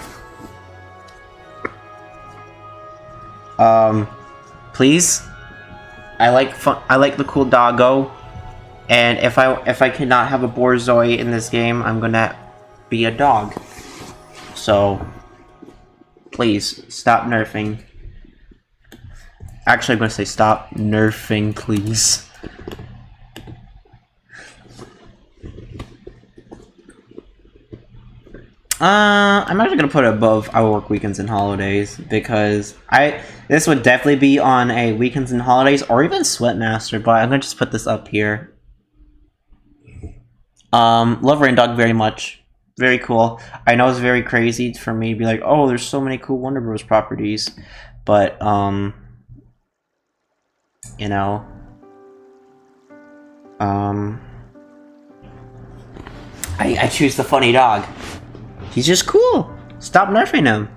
Please. I like the cool doggo, and if I cannot have a Borzoi in this game, I'm gonna be a dog. So, please stop nerfing. Actually, I'm gonna say stop nerfing, please. I'm actually gonna put it above I Work Weekends and Holidays, because this would definitely be on a Weekends and Holidays or even Sweatmaster, but I'm gonna just put this up here. Love Rain Dog very much. Very cool. I know it's very crazy for me to be like, oh, there's so many cool Wonder Bros properties, but you know, I choose the funny dog. He's just cool. Stop nerfing him.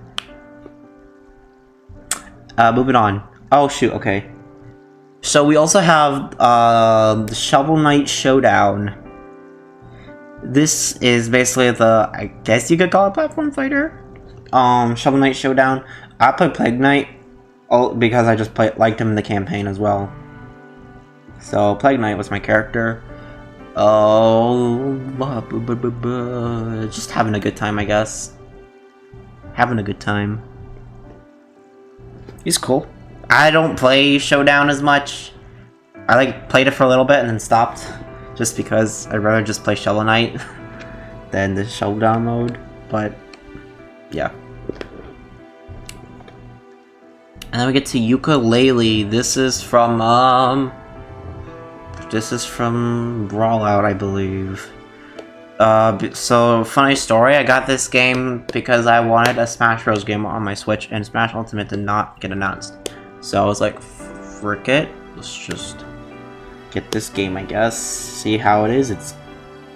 Moving on. Oh shoot, okay. So we also have the Shovel Knight Showdown. This is basically the, I guess you could call it, platform fighter. Shovel Knight Showdown. I played Plague Knight because I just liked him in the campaign as well. So Plague Knight was my character. Oh, just having a good time, I guess. Having a good time. He's cool. I don't play Showdown as much. I played it for a little bit and then stopped, just because I'd rather just play Shovel Knight than the Showdown mode. But yeah. And then we get to Yooka-Laylee. This is from Brawlout, I believe. So, funny story, I got this game because I wanted a Smash Bros. Game on my Switch, and Smash Ultimate did not get announced. So I was like, frick it, let's just get this game, I guess. See how it is. It's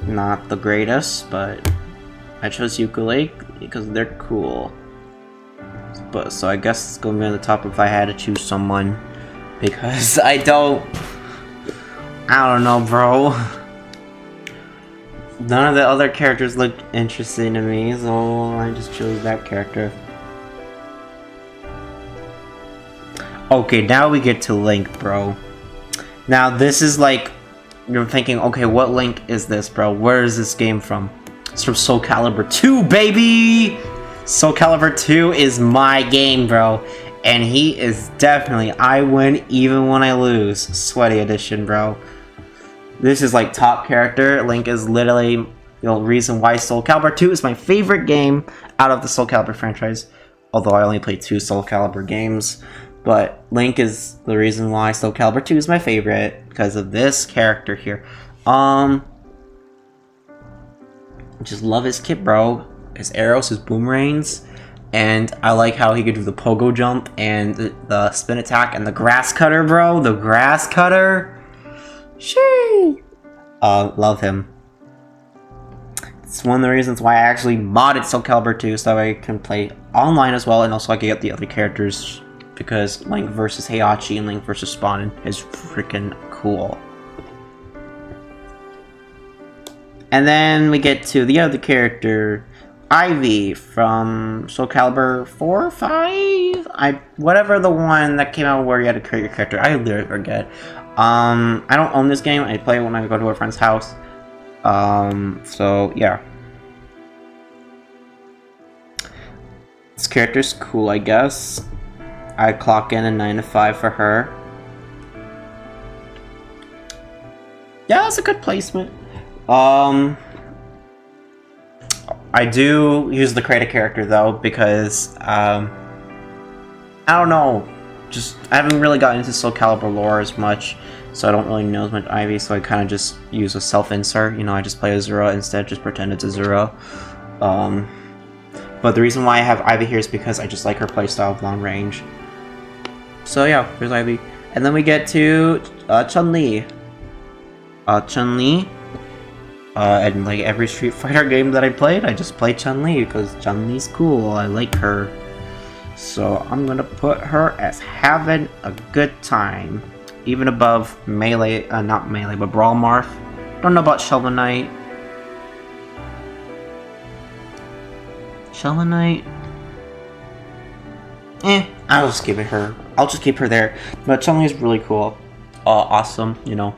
not the greatest, but I chose Yooka-Laylee because they're cool. But so I guess it's going to be on the top if I had to choose someone, because I don't know, bro. None of the other characters looked interesting to me, so I just chose that character. Okay, now we get to Link, bro. Now this is like, you're thinking, okay, what Link is this, bro? Where is this game from? It's from Soul Calibur 2, baby! Soul Calibur 2 is my game, bro. And he is definitely, I win even when I lose. Sweaty edition, bro. This is like top character. Link is literally the reason why Soul Calibur 2 is my favorite game out of the Soul Calibur franchise. Although I only played 2 Soul Calibur games. But Link is the reason why Soul Calibur 2 is my favorite, because of this character here. Just love his kit, bro. His arrows, his boomerangs. And I like how he could do the pogo jump and the spin attack and the grass cutter, bro. The grass cutter. Shee! Love him. It's one of the reasons why I actually modded Soul Calibur 2 so I can play online as well, and also I can get the other characters because Link versus Heihachi and Link versus Spawn is freaking cool. And then we get to the other character, Ivy from Soul Calibur 4 or 5? Whatever the one that came out where you had to create your character. I literally forget. I don't own this game. I play it when I go to a friend's house. So yeah. This character's cool, I guess. I clock in a 9 to 5 for her. Yeah, that's a good placement. I do use the create a character though because I don't know, just I haven't really gotten into Soul Calibur lore as much, so I don't really know as much Ivy. So I kind of just use a self-insert. You know, I just play Azura instead, just pretend it's Azura. But the reason why I have Ivy here is because I just like her playstyle of long range. So yeah, here's Ivy, and then we get to Chun-Li. Chun-Li. And like every Street Fighter game that I played, I just play Chun-Li because Chun-Li's cool. I like her. So I'm gonna put her as having a good time. Even above Melee, not Melee, but Brawl Marth. Don't know about Shovel Knight. Shovel Knight? I'll just give it her. I'll just keep her there. But Chun-Li is really cool. Awesome, you know.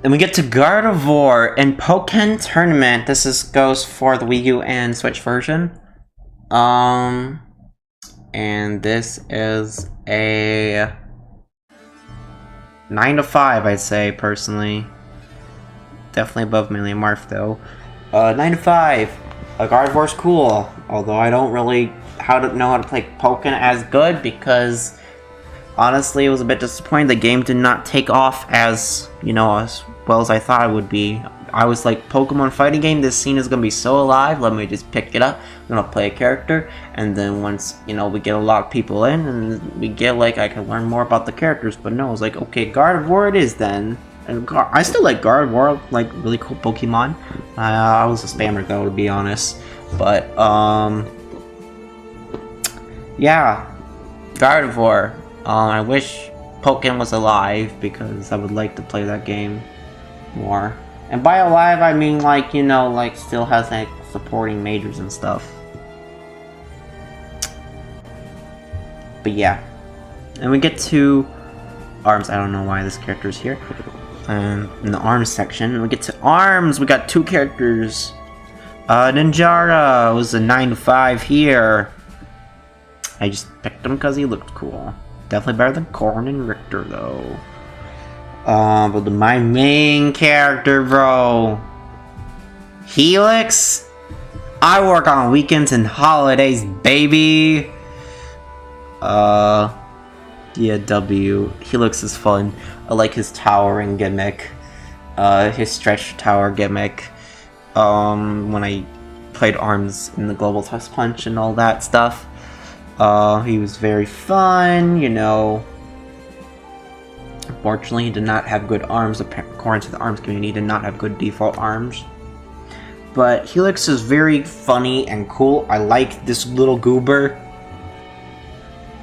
Then we get to Gardevoir in Pokken Tournament. This goes for the Wii U and Switch version. And this is a 9 to 5, I'd say, personally. Definitely above Melee Marth, though. 9 to 5. Gardevoir's cool, although I don't really know how to play Pokken as good because honestly, it was a bit disappointing. The game did not take off as, you know, as well as I thought it would be. I was like, Pokemon fighting game, this scene is gonna be so alive, let me just pick it up, I'm gonna play a character, and then once, you know, we get a lot of people in, and we get like, I can learn more about the characters, but no, I was like, okay, Gardevoir it is then. And I still like Gardevoir, like, really cool Pokemon. I was a spammer though, to be honest. But, yeah, Gardevoir. I wish Pokken was alive because I would like to play that game more. And by alive, I mean like, you know, like still has like supporting majors and stuff. But yeah. And we get to arms. I don't know why this character is here. In the arms section, we get to arms. We got two characters. Ninjara was a 9 to 5 here. I just picked him because he looked cool. Definitely better than Corrin and Richter, though. But my main character, bro. Helix? I work on weekends and holidays, baby! Yeah, W. Helix is fun. I like his towering gimmick. His stretch tower gimmick. When I played ARMS in the Global Test Punch and all that stuff. He was very fun, you know. Unfortunately, he did not have good arms. According to the ARMS community, he did not have good default arms. But Helix is very funny and cool. I like this little goober.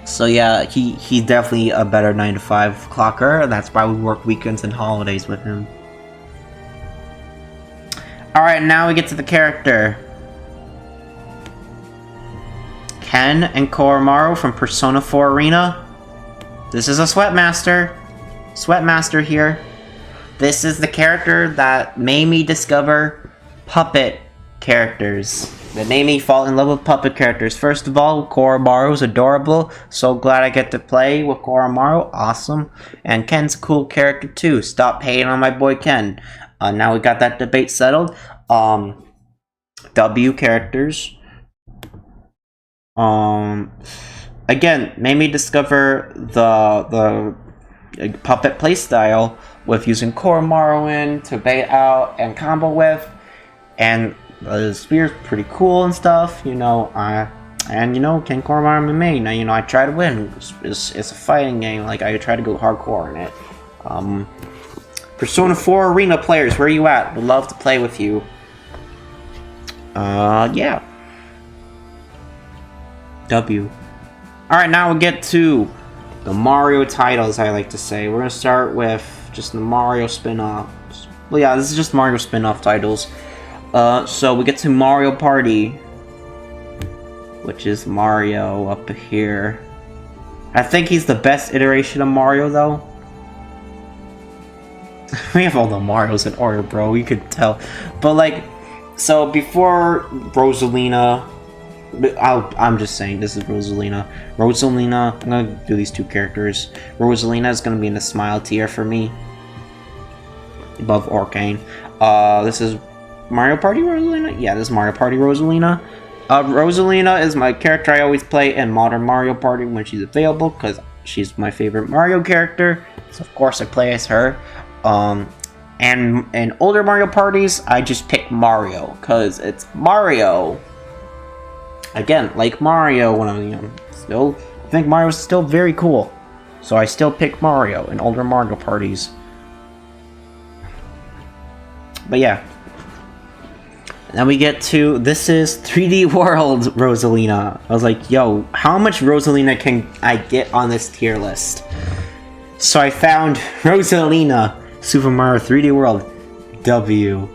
So yeah, he's definitely a better 9 to 5 clocker. That's why we work weekends and holidays with him. Alright, now we get to the character. Ken and Koromaru from Persona 4 Arena. This is a Sweatmaster. Sweatmaster here. This is the character that made me discover puppet characters. That made me fall in love with puppet characters. First of all, Koromaru's adorable. So glad I get to play with Koromaru. Awesome. And Ken's a cool character too. Stop hating on my boy Ken. Now we got that debate settled. W characters. Again, made me discover the puppet playstyle with using Koromaru in to bait out and combo with, and the spear's pretty cool and stuff, you know. And you know, Ken Koromaru my main. You know, I try to win. It's a fighting game. Like I try to go hardcore in it. Persona 4 Arena players, where are you at? Would love to play with you. Yeah. W. Alright, now we'll get to the Mario titles, I like to say. We're gonna start with just the Mario spin-offs. Well, yeah, this is just Mario spin-off titles. So we get to Mario Party, which is Mario up here. I think he's the best iteration of Mario, though. We have all the Marios in order, bro. You could tell. But, like, so before Rosalina... I'm just saying, this is Rosalina. Rosalina, I'm gonna do these two characters. Rosalina is gonna be in the smile tier for me. Above Orcane. This is Mario Party Rosalina? Yeah, this is Mario Party Rosalina. Rosalina is my character I always play in Modern Mario Party when she's available, because she's my favorite Mario character. So of course I play as her. And in older Mario parties, I just pick Mario, because it's Mario. Again, like Mario when I'm young. Still, I think Mario's still very cool. So I still pick Mario in older Mario parties. But yeah. Then we get to, this is 3D World Rosalina. I was like, yo, how much Rosalina can I get on this tier list? So I found Rosalina, Super Mario 3D World W.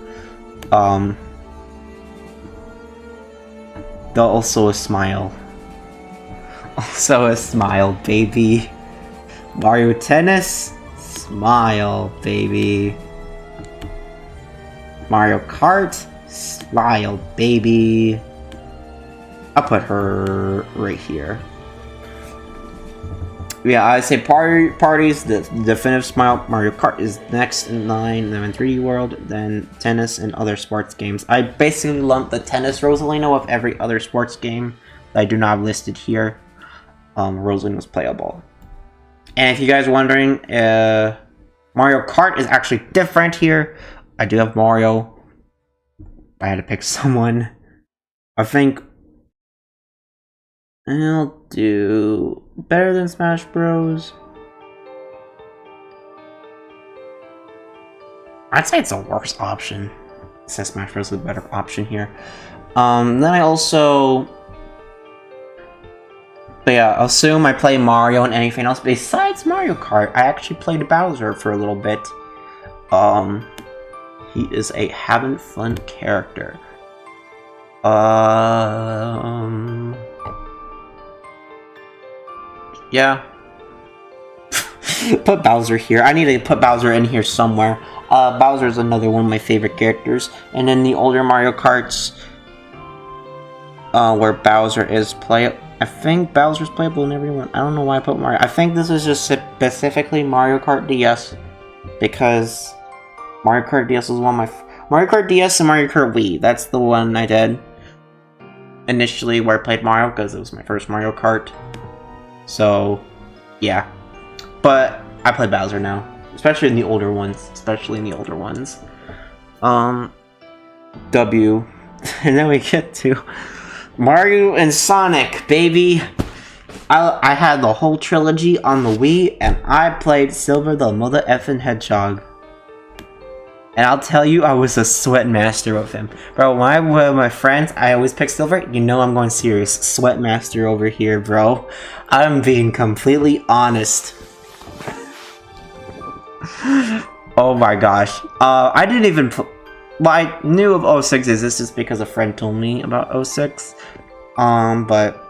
Also a smile. Also a smile, baby. Mario Tennis, smile, baby. Mario Kart, smile, baby. I'll put her right here. Yeah, I say parties, the definitive smile. Mario Kart is next in line, then 3D World, then tennis and other sports games. I basically lump the tennis Rosalina with every other sports game that I do not have listed here. Rosalina was playable. And if you guys are wondering, Mario Kart is actually different here. I do have Mario. I had to pick someone. I think I'll do better than Smash Bros. I'd say it's a worse option. It says Smash Bros is a better option here. Then I also... But yeah, assume I play Mario and anything else besides Mario Kart. I actually played Bowser for a little bit. He is a having fun character. Yeah. Put Bowser here. I need to put Bowser in here somewhere. Bowser is another one of my favorite characters. And then the older Mario Karts, where Bowser is playable. I think Bowser's playable in everyone. I don't know why I put Mario. I think this is just specifically Mario Kart DS. Because Mario Kart DS is one of my... Mario Kart DS and Mario Kart Wii. That's the one I did initially where I played Mario, because it was my first Mario Kart. So, yeah. But I play Bowser now. Especially in the older ones. W. And then we get to Mario and Sonic, baby. I had the whole trilogy on the Wii, and I played Silver the Mother Effin' Hedgehog. And I'll tell you, I was a sweat master with him. Bro, when I'm with my friends, I always pick Silver. You know I'm going serious. Sweat master over here, bro. I'm being completely honest. Oh my gosh. I didn't even... Well, I knew of 06 is just because a friend told me about 06. But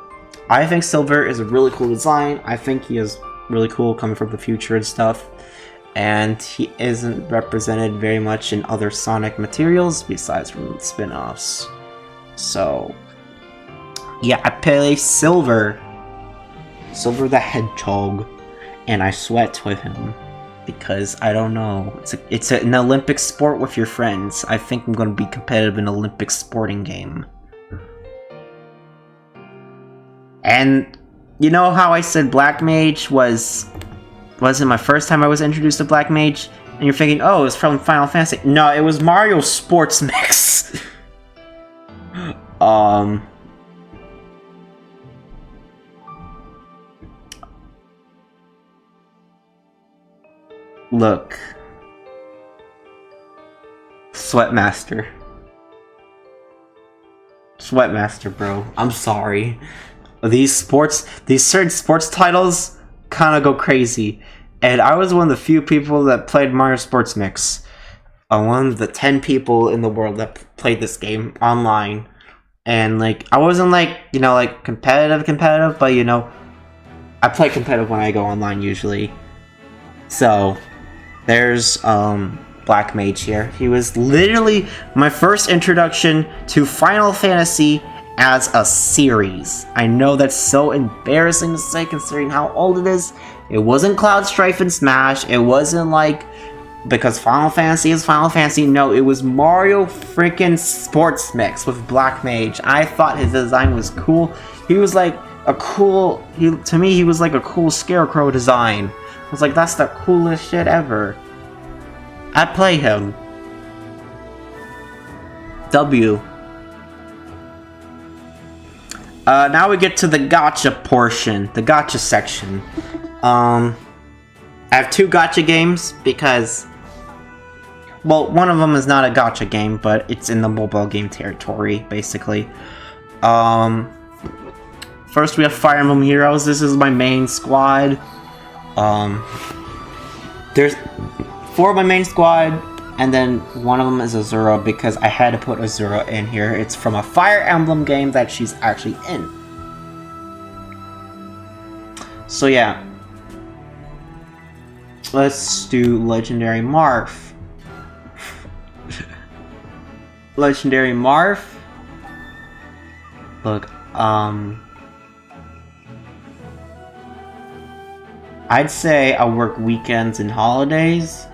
I think Silver is a really cool design. I think he is really cool coming from the future and stuff. And he isn't represented very much in other Sonic materials besides from spin-offs. So, yeah, I play Silver. Silver the Hedgehog. And I sweat with him. Because, I don't know, it's an Olympic sport with your friends. I think I'm going to be competitive in an Olympic sporting game. And, you know how I said Black Mage wasn't my first time I was introduced to Black Mage? And you're thinking, oh, it's from Final Fantasy. No, it was Mario Sports Mix. Look. Sweatmaster. Sweatmaster, bro. I'm sorry. these certain sports titles kind of go crazy. And I was one of the few people that played Mario Sports Mix. One of the 10 people in the world that played this game online. And, like, I wasn't, like, you know, like, competitive, but, you know, I play competitive when I go online, usually. So, there's, Black Mage here. He was literally my first introduction to Final Fantasy as a series. I know that's so embarrassing to say, considering how old it is. It wasn't Cloud Strife and Smash. It wasn't, like, because Final Fantasy is Final Fantasy. No, it was Mario freaking Sports Mix with Black Mage. I thought his design was cool. He was like a cool, to me he was like a cool Scarecrow design. I was like, that's the coolest shit ever. I'd play him. W. Now we get to the gacha portion, the gacha section. I have 2 gacha games because, well, one of them is not a gacha game, but it's in the mobile game territory, basically. First we have Fire Emblem Heroes. This is my main squad. There's 4 of my main squad, and then one of them is Azura because I had to put Azura in here. It's from a Fire Emblem game that she's actually in. So yeah. Let's do Legendary Marth. Legendary Marth. Look, I'd say I work weekends and holidays.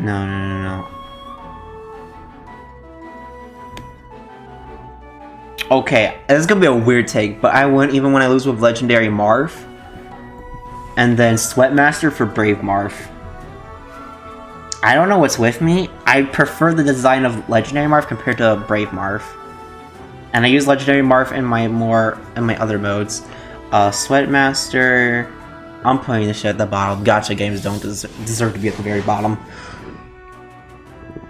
No. Okay, this is gonna be a weird take, but I wouldn't even when I lose with Legendary Marth. And then Sweatmaster for Brave Marth. I don't know what's with me. I prefer the design of Legendary Marth compared to Brave Marth. And I use Legendary Marth in my other modes. Sweatmaster. I'm putting this shit at the bottom. Gacha games don't deserve to be at the very bottom.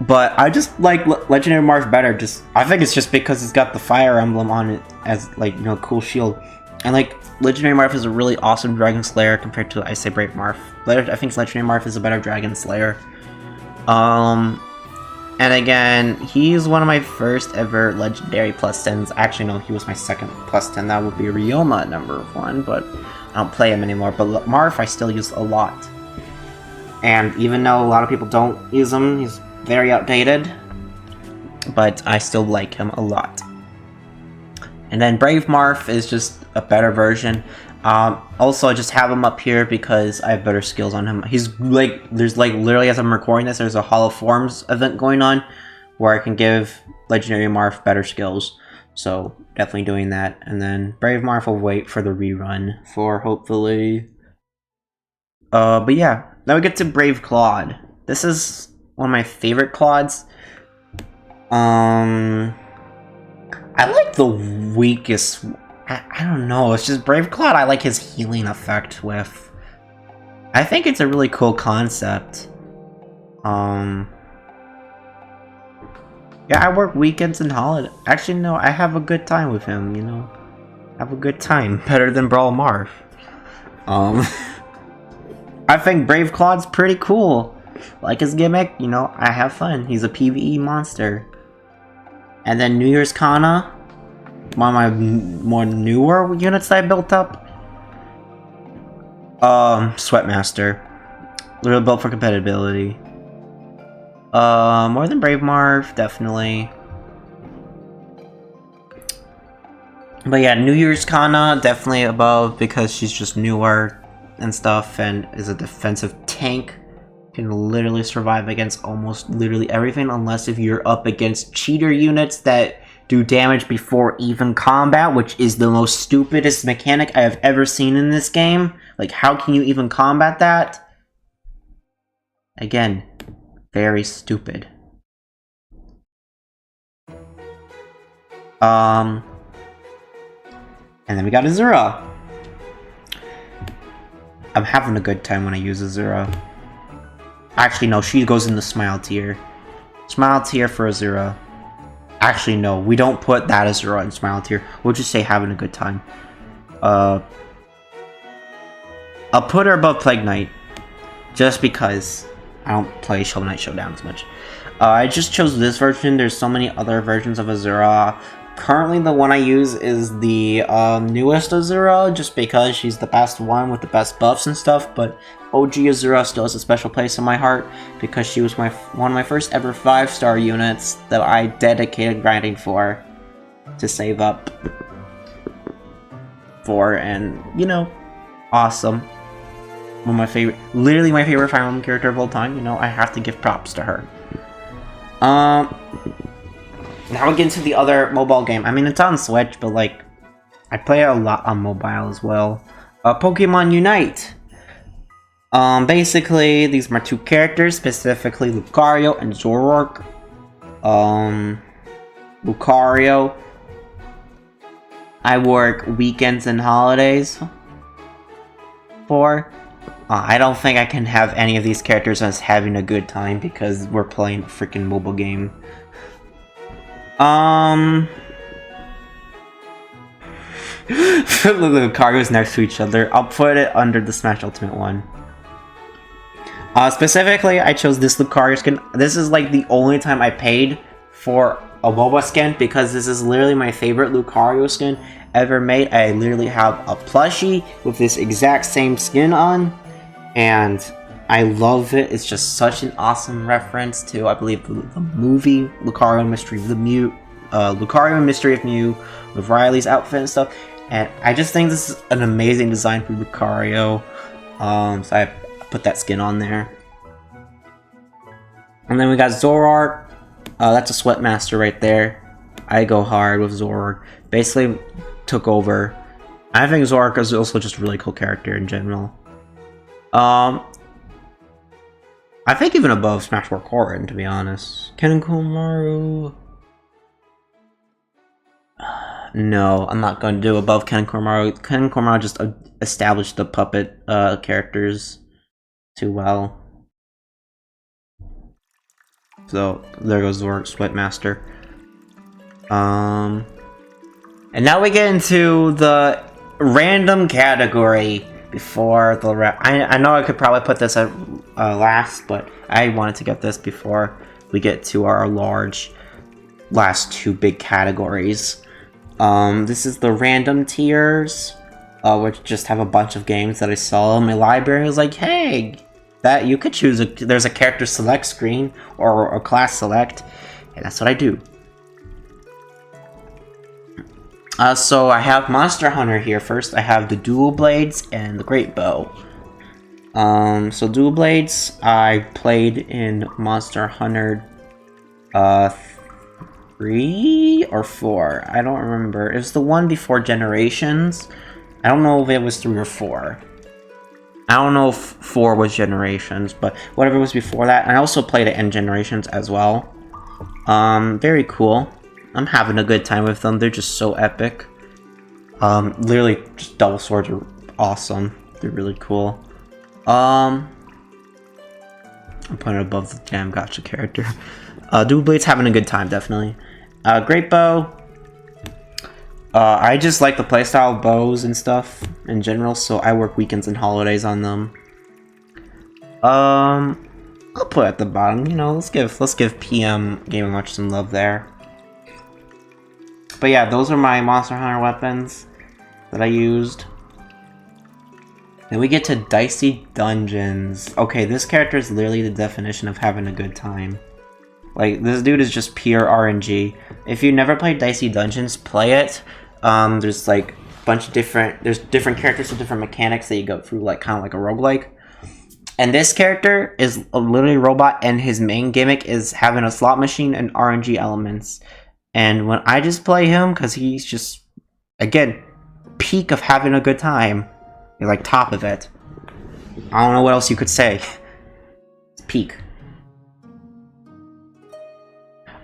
But I just like Legendary Marth better. I think it's just because it's got the Fire Emblem on it as, like, you know, cool shield. And, like, Legendary Marth is a really awesome Dragon Slayer compared to, I say, Brave Marth. I think Legendary Marth is a better Dragon Slayer. And again, he's one of my first ever Legendary plus 10s. Actually, no, he was my second plus 10. That would be Ryoma #1, but I don't play him anymore. But Marth I still use a lot. And even though a lot of people don't use him, he's very outdated. But I still like him a lot. And then Brave Marth is just a better version. Also, I just have him up here because I have better skills on him. He's like, there's like literally as I'm recording this, there's a Hall of Forms event going on where I can give Legendary Marth better skills. So definitely doing that. And then Brave Marth will wait for the rerun for hopefully. But yeah, now we get to Brave Claude. This is one of my favorite Claudes. I like the weakest. I don't know. It's just Brave Claude. I like his healing effect with. I think it's a really cool concept. Yeah, I work weekends and holidays. Actually, no, I have a good time with him. You know, have a good time. Better than Brawl Marth. I think Brave Claude's pretty cool. Like his gimmick, you know, I have fun. He's a PvE monster. And then New Year's Kana, one of my more newer units that I built up. Sweatmaster. Little built for compatibility. More than Brave Marth, definitely. But yeah, New Year's Kana, definitely above because she's just newer and stuff and is a defensive tank. Can literally survive against almost literally everything unless if you're up against cheater units that do damage before even combat, which is the most stupidest mechanic I have ever seen in this game. Like, how can you even combat that? Again, very stupid. And then we got Azura. I'm having a good time when I use Azura. Actually, no, she goes in the Smile tier. Smile tier for Azura. Actually, no, we don't put that as Zero and Smile tier. We'll just say having a good time. I'll put her above Plague Knight, just because I don't play Shovel Knight Showdown as much. I just chose this version. There's so many other versions of Azura. Currently, the one I use is the newest Azura, just because she's the best one with the best buffs and stuff, but OG Azura still has a special place in my heart, because she was one of my first ever 5-star units that I dedicated grinding for, to save up for, and, you know, awesome. One of my favorite, literally my favorite Fire Emblem character of all time, you know, I have to give props to her. Now we get into the other mobile game. I mean, it's on Switch, but like, I play it a lot on mobile as well. Pokemon Unite. Basically, these are my two characters, specifically Lucario and Zoroark. Lucario, I work weekends and holidays for. I don't think I can have any of these characters as having a good time because we're playing a freaking mobile game. The cargo's next to each other. I'll put it under the Smash Ultimate one. Specifically, I chose this Lucario skin. This is like the only time I paid for a MOBA skin because this is literally my favorite Lucario skin ever made. I literally have a plushie with this exact same skin on, and I love it. It's just such an awesome reference to, I believe, the movie Lucario and Mystery of the Mew, Lucario and Mystery of Mew, with Riley's outfit and stuff. And I just think this is an amazing design for Lucario. So I put that skin on there. And then we got Zoroark. That's a Sweatmaster right there. I go hard with Zoroark. Basically took over. I think Zoroark is also just a really cool character in general. I think even above Smash Bros. Corrin, to be honest. Ken Komaru. No, I'm not going to do above Ken Komaru. Ken Komaru just established the puppet characters too well. So there goes Zoroark Sweatmaster. And now we get into the random category. Before the I know I could probably put this at last, but I wanted to get this before we get to our last two big categories. This is the random tiers, which just have a bunch of games that I saw in my library. I was like, hey, that you could choose. There's a character select screen or a class select, and that's what I do. So I have Monster Hunter here first. I have the Dual Blades and the Great Bow. So Dual Blades, I played in Monster Hunter 3 or 4. I don't remember. It was the one before Generations. I don't know if it was 3 or 4. I don't know if 4 was Generations, but whatever was before that. And I also played it in Generations as well. Very cool. I'm having a good time with them. They're just so epic. Literally, just double swords are awesome. They're really cool. I'm putting it above the Jam Gotcha character. Dual Blade's having a good time, definitely. Great Bow. I just like the playstyle of bows and stuff in general, so I work weekends and holidays on them. I'll put it at the bottom. You know, let's give PM Game & Watch some love there. But yeah, those are my Monster Hunter weapons that I used. Then we get to Dicey Dungeons. Okay, this character is literally the definition of having a good time. Like, this dude is just pure RNG. If you never played Dicey Dungeons, play it. There's like a bunch of different characters with different mechanics that you go through, like kind of like a roguelike. And this character is literally a robot, and his main gimmick is having a slot machine and RNG elements. And when I just play him, because he's just, again, peak of having a good time. You're like top of it. I don't know what else you could say. It's peak.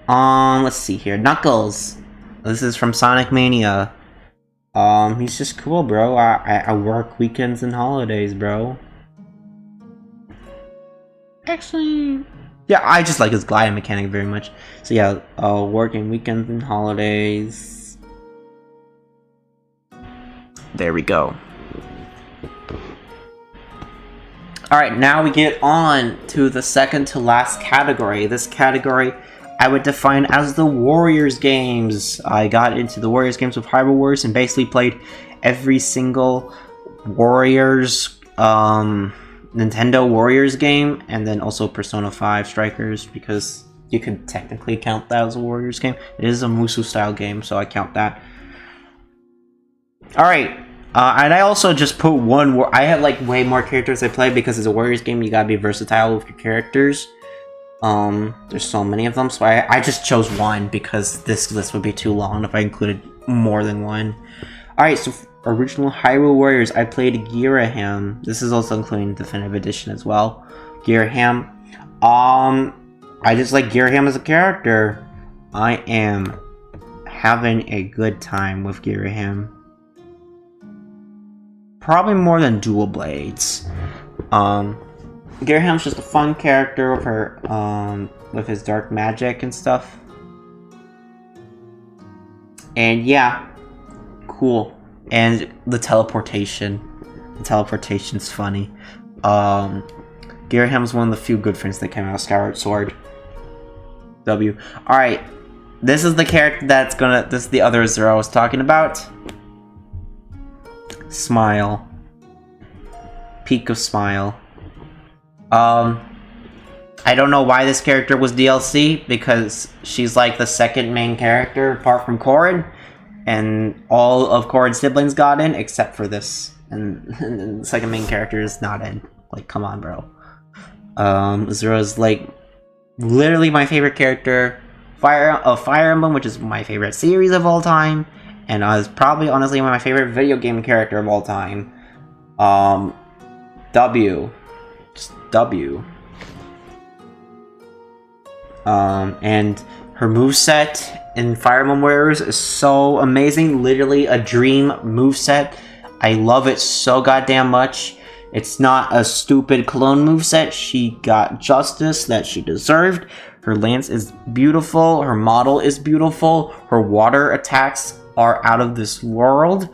Let's see here. Knuckles. This is from Sonic Mania. He's just cool, bro. I work weekends and holidays, bro. Actually, Yeah, I just like his gliding mechanic very much. So yeah, working weekends and holidays. There we go. Alright, now we get on to the second to last category. This category I would define as the Warriors games. I got into the Warriors games with Hyrule Warriors and basically played every single Warriors, Nintendo Warriors game, and then also Persona 5 Strikers, because you could technically count that as a Warriors game. It is a Musou style game, so I count that. Alright. And I also just put one. I have like way more characters I play because it's a Warriors game. You gotta be versatile with your characters. There's so many of them, so I just chose one because this list would be too long if I included more than one. Alright, so original Hyrule Warriors, I played Girahim. This is also including Definitive Edition as well. Girahim. I just like Girahim as a character. I am having a good time with Girahim. Probably more than Dual Blades. Girahim's just a fun character with her, with his dark magic and stuff. And yeah, cool. And the teleportation. The teleportation's funny. Girahim's one of the few good friends that came out of Skyward Sword. W. Alright. This is the character that's gonna... This is the other Zero I was talking about. Smile. Peak of Smile. I don't know why this character was DLC, because she's like the second main character apart from Corrin, and all of Corrin's siblings got in except for this, and the second main character is not in. Like, come on, bro. Zero's like literally my favorite character. Fire Emblem, which is my favorite series of all time, and is probably honestly my favorite video game character of all time. W. Just W. And her moveset in Fire Emblem Warriors is so amazing. Literally a dream moveset. I love it so goddamn much. It's not a stupid clone moveset. She got justice that she deserved. Her lance is beautiful. Her model is beautiful. Her water attacks are out of this world.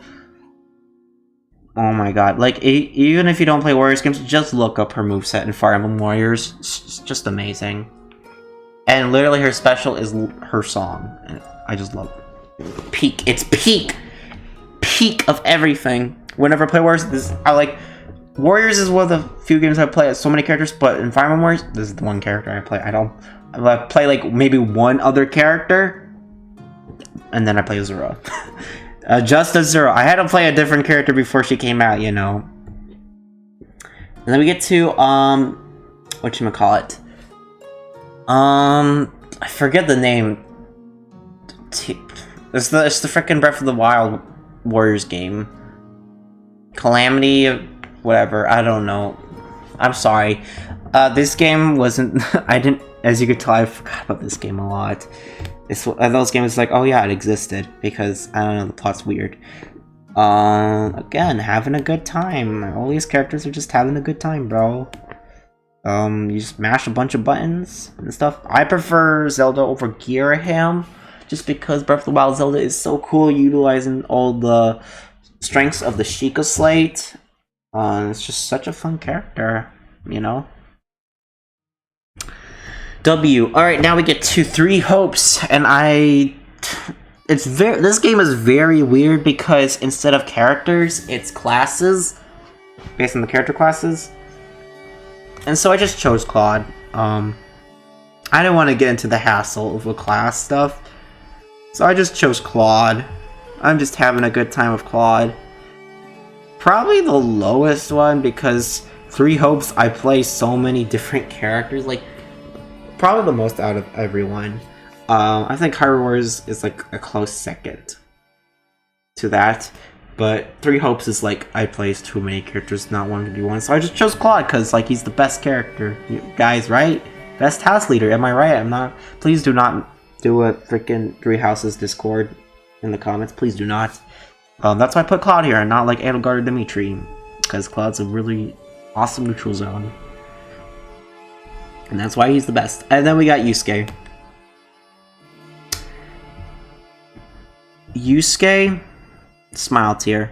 Oh my god. Like, even if you don't play Warriors games, just look up her moveset in Fire Emblem Warriors. It's just amazing. And literally her special is her song. I just love it. Peak. It's peak. Peak of everything. Whenever I play Warriors, Warriors is one of the few games I play as so many characters, but in Fire Emblem Warriors, this is the one character I play. I play like maybe one other character, and then I play Zero. Just as Zero. I had to play a different character before she came out, you know. And then we get to, whatchamacallit. I forget the name. It's the frickin' Breath of the Wild Warriors game. Calamity, whatever, I don't know. I'm sorry. This game wasn't... as you could tell, I forgot about this game a lot. It's one of those games like, oh yeah, it existed, because, I don't know, the plot's weird. Again, having a good time. All these characters are just having a good time, bro. You just mash a bunch of buttons and stuff. I prefer Zelda over Girahim, just because Breath of the Wild Zelda is so cool, utilizing all the strengths of the Sheikah Slate. It's just such a fun character, you know? W. Alright, now we get to Three Hopes, and this game is very weird because instead of characters, it's classes, based on the character classes. And so I just chose Claude. I didn't want to get into the hassle of the class stuff, so I just chose Claude. I'm just having a good time with Claude. Probably the lowest one, because Three Hopes, I play so many different characters, like, probably the most out of everyone. I think Hyrule Warriors is like a close second to that, but Three Hopes is like, I play too many characters, not one to be one, so I just chose Claude, because like, he's the best character. You guys, right? Best house leader, am I right? I'm not. Please do not do a freaking Three Houses Discord in the comments, please do not. That's why I put Claude here, and not like Edelgard or Dimitri, because Claude's a really awesome neutral zone. And that's why he's the best. And then we got Yusuke. Yusuke, smile tear.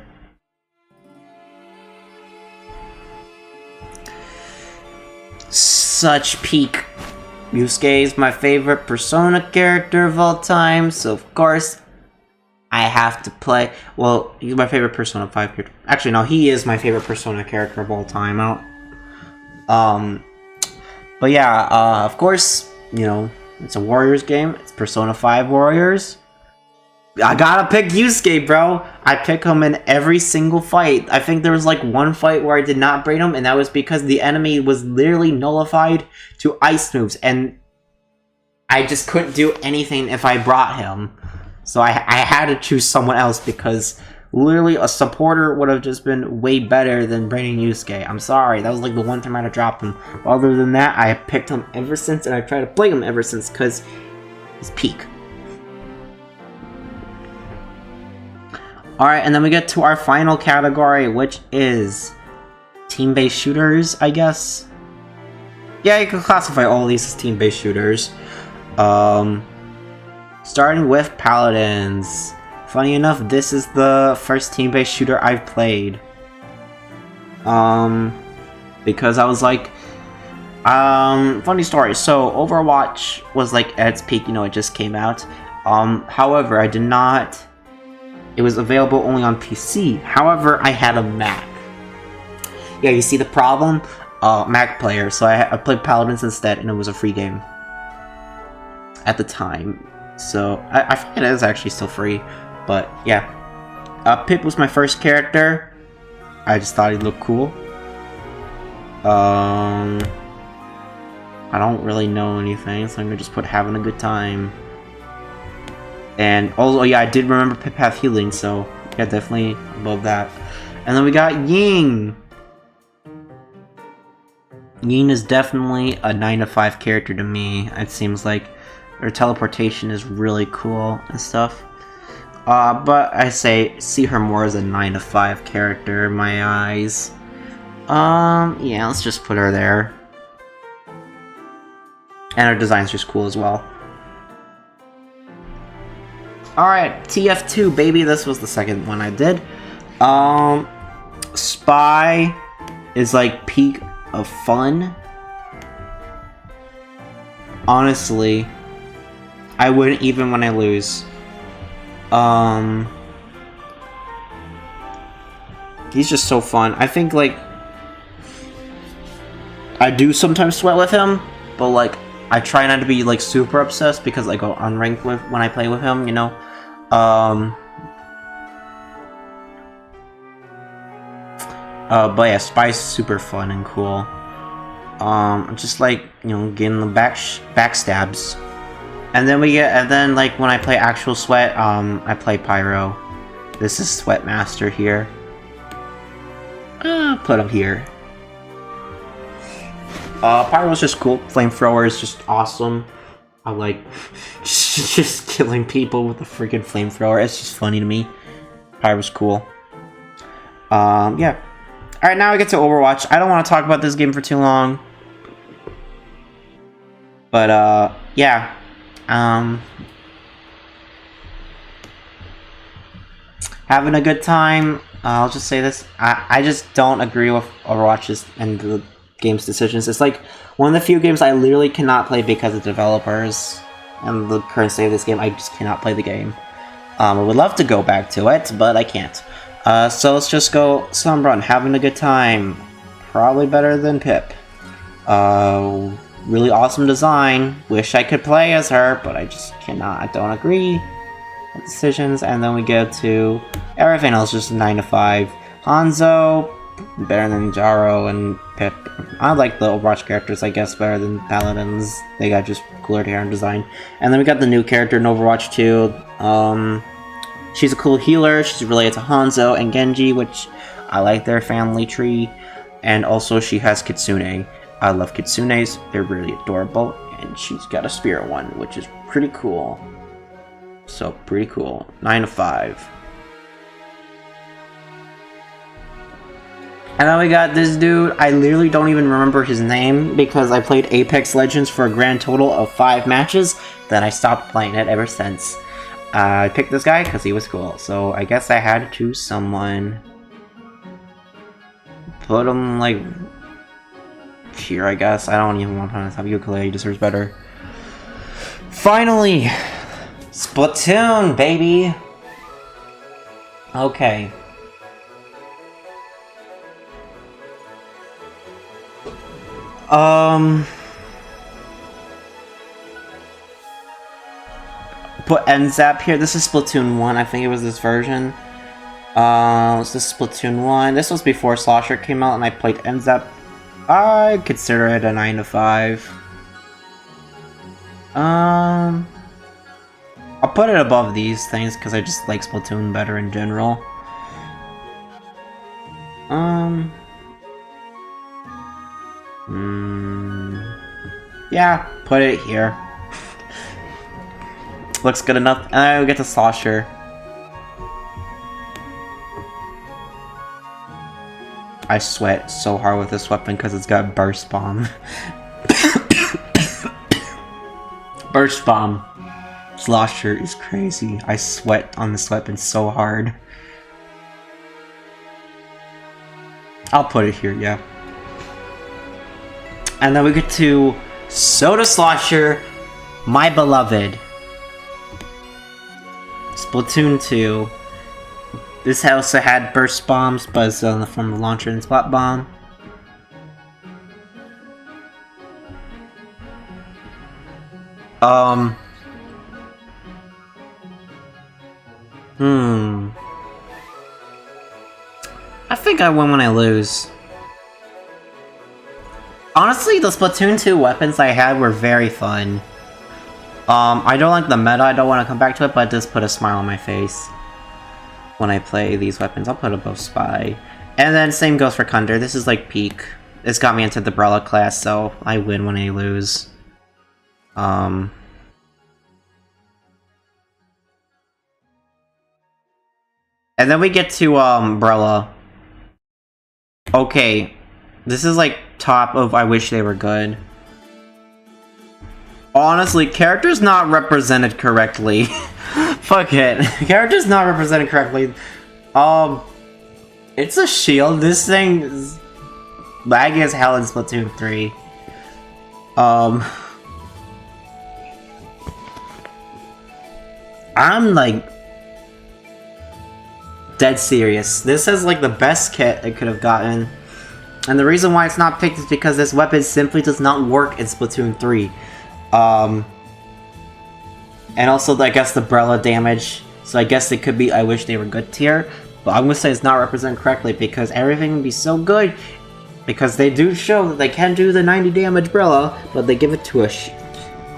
Such peak. Yusuke is my favorite Persona character of all time, so of course I have to play. Well, he's my favorite Persona 5 character. Actually, no, he is my favorite Persona character of all time. But yeah, of course, you know, it's a Warriors game. It's Persona 5 Warriors. I gotta pick Yusuke, bro. I pick him in every single fight. I think there was like one fight where I did not bring him, and that was because the enemy was literally nullified to ice moves, and I just couldn't do anything if I brought him. So I had to choose someone else because literally a supporter would have just been way better than bringing Yusuke. I'm sorry, that was like the one time I'd have dropped him. Other than that, I have picked him ever since, and I've tried to play him ever since because he's peak. Alright, and then we get to our final category, which is team-based shooters, I guess. Yeah, you can classify all of these as team-based shooters. Starting with Paladins. Funny enough, this is the first team-based shooter I've played. Because I was like, funny story. So Overwatch was like at its peak, you know, it just came out. However, I did not. It was available only on PC. However, I had a Mac. Yeah, you see the problem? Mac player. So I played Paladins instead, and it was a free game at the time. So I think it is actually still free. But yeah, Pip was my first character. I just thought he looked cool. I don't really know anything, so I'm gonna just put having a good time. And also, yeah, I did remember Pip have healing, so yeah, definitely above that. And then we got Ying. Ying is definitely a 9 to 5 character to me. It seems like her teleportation is really cool and stuff. But I see her more as a 9 to 5 character in my eyes. Yeah, let's just put her there. And her design's just cool as well. Alright, TF2, baby. This was the second one I did. Spy is like peak of fun. Honestly, I wouldn't even when I lose. He's just so fun. I think, like, I do sometimes sweat with him, but, like, I try not to be, like, super obsessed because I go unranked when I play with him, you know? But yeah, Spy's super fun and cool. Just like, you know, getting the backstabs. And then like when I play actual Sweat, I play Pyro. This is Sweat Master here. Put him here. Pyro's just cool. Flamethrower is just awesome. I like just killing people with a freaking flamethrower. It's just funny to me. Pyro's cool. Yeah. Alright, now I get to Overwatch. I don't want to talk about this game for too long. But, yeah. Having a good time. I'll just say this. I just don't agree with Overwatch's and the game's decisions. It's like one of the few games I literally cannot play because of developers and the current state of this game. I just cannot play the game. I would love to go back to it, but I can't. So let's just go Sunbrun, having a good time. Probably better than Pip. Really awesome design. Wish I could play as her, but I just cannot. I don't agree with decisions. And then we go to everything else, just 9 to 5. Hanzo, better than Jaro and Pip. I like the Overwatch characters, I guess, better than Paladins. They got just cooler hair and design. And then we got the new character in Overwatch 2. She's a cool healer. She's related to Hanzo and Genji, which I like their family tree. And also she has Kitsune. I love Kitsunes. They're really adorable. And she's got a spirit one, which is pretty cool. So, pretty cool. 9 to 5. And then we got this dude, I literally don't even remember his name because I played Apex Legends for a grand total of 5 matches, then I stopped playing it ever since. I picked this guy because he was cool, so I guess I had to choose someone. Put him, like, here, I guess. I don't even want to have Ukulele, he deserves better. Finally! Splatoon, baby! Okay. Put NZAP here. This is Splatoon 1. I think it was this version. This is Splatoon 1. This was before Slosher came out and I played NZAP. I consider it a 9 to 5. I'll put it above these things because I just like Splatoon better in general. Yeah, put it here. Looks good enough. And then we get to Slosher. I sweat so hard with this weapon because it's got Burst Bomb. Burst Bomb. Slosher is crazy. I sweat on this weapon so hard. I'll put it here, yeah. And then we get to Soda Slosher, my beloved. Splatoon 2. This also had burst bombs, but it's from the launcher and spot bomb. I think I win when I lose. Honestly, the Splatoon 2 weapons I had were very fun. I don't like the meta, I don't want to come back to it, but it does put a smile on my face when I play these weapons. I'll put above Spy. And then same goes for Kunder. This is like peak. It's got me into the Brella class, so I win when I lose. And then we get to Brella. Okay, this is like top of I wish they were good. Honestly, characters not represented correctly. Fuck it. Characters not represented correctly. It's a shield. This thing is laggy as hell in Splatoon 3. I'm like dead serious. This is like the best kit it could have gotten. And the reason why it's not picked is because this weapon simply does not work in Splatoon 3. And also, I guess the Brella damage. So I guess it could be I wish they were good tier. But I'm gonna say it's not represented correctly because everything would be so good. Because they do show that they can do the 90 damage Brella, but they give it to a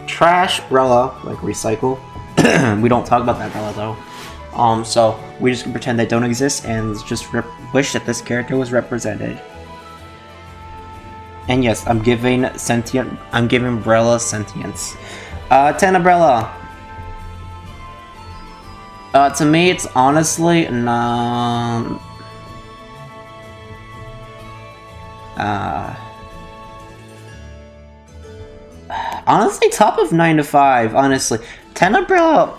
trash Brella, like Recycle. We don't talk about that Brella though. So we just pretend they don't exist and just wish that this character was represented. And yes, I'm giving Brella sentience. 10 Brella. To me, it's honestly honestly top of 9 to 5. Honestly, 10 Brella.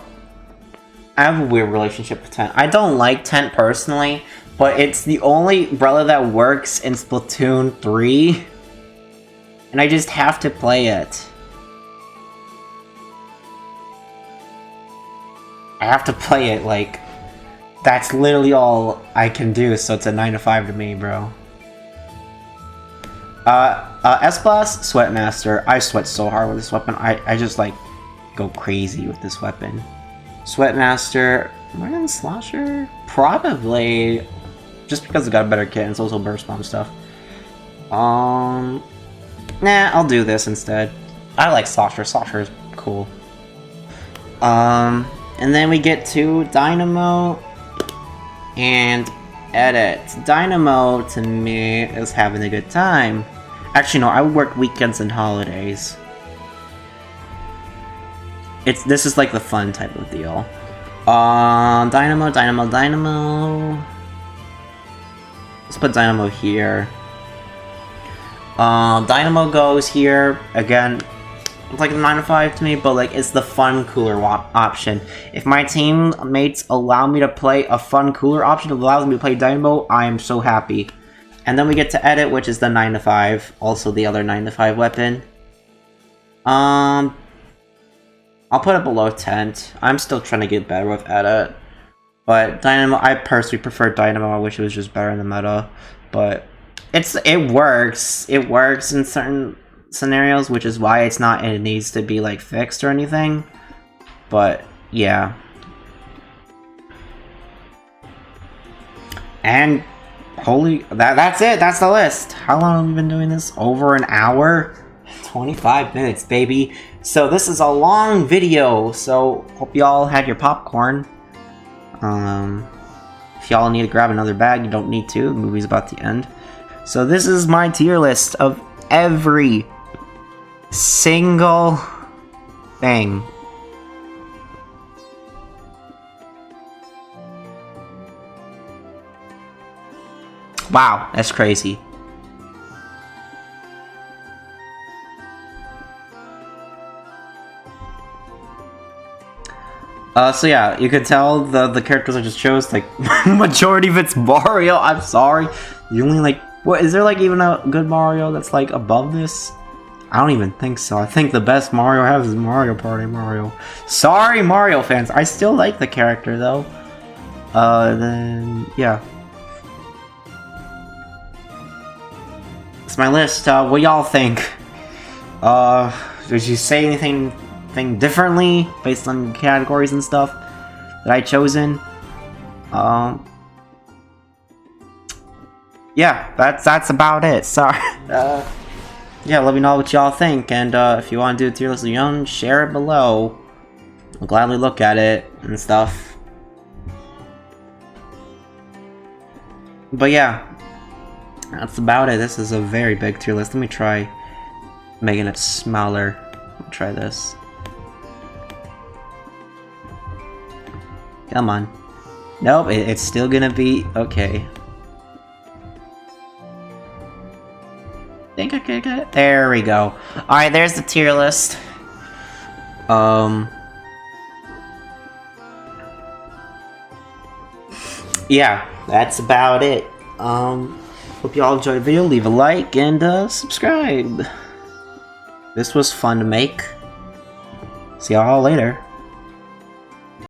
I have a weird relationship with Tent. I don't like Tent personally, but it's the only Brella that works in Splatoon 3. And I just have to play it. I have to play it, like, that's literally all I can do, so it's a 9 to 5 to me, bro. S-Boss, Sweatmaster. I sweat so hard with this weapon. I just, like, go crazy with this weapon. Sweatmaster, more than Slosher? Probably. Just because it got a better kit and it's also burst bomb stuff. Nah, I'll do this instead. I like Slosher. Slosher is cool. And then we get to Dynamo and Edit. Dynamo, to me, is having a good time. Actually, no, I work weekends and holidays. This is like the fun type of deal. Dynamo. Let's put Dynamo here. Dynamo goes here again. It's like a 9 to 5 to me, but like it's the fun cooler option. If my teammates allow me to play a fun cooler option that allows me to play Dynamo, I am so happy. And then we get to edit, which is the 9 to 5, also the other 9 to 5 weapon. I'll put it below Tent. I'm still trying to get better with edit. But Dynamo, I personally prefer Dynamo. I wish it was just better in the meta. But it works. It works in certain scenarios, which is why it needs to be like fixed or anything. But yeah. And holy, that's it. That's the list. How long have we been doing this? Over an hour? 25 minutes, baby. So this is a long video. So hope y'all had your popcorn. If y'all need to grab another bag, you don't need to. The movie's about to end. So this is my tier list of every single thing. Wow, that's crazy. So yeah, you could tell the characters I just chose, like, majority of it's Mario. I'm sorry. The only, like, what, is there, like, even a good Mario that's, like, above this? I don't even think so. I think the best Mario I have is Mario Party Mario. Sorry, Mario fans. I still like the character, though. Then, yeah. That's my list. What y'all think? Did you say anything differently based on categories and stuff that I chosen? Yeah, that's about it. Sorry. Yeah, let me know what y'all think, and if you want to do a tier list of your own, share it below. I'll gladly look at it and stuff. But yeah, that's about it. This is a very big tier list. Let me try making it smaller. I'll try this. Come on. Nope, it's still gonna be okay. Think I could get it? There we go. Alright, there's the tier list. Yeah, that's about it. Hope y'all enjoyed the video. Leave a like and subscribe. This was fun to make. See y'all later.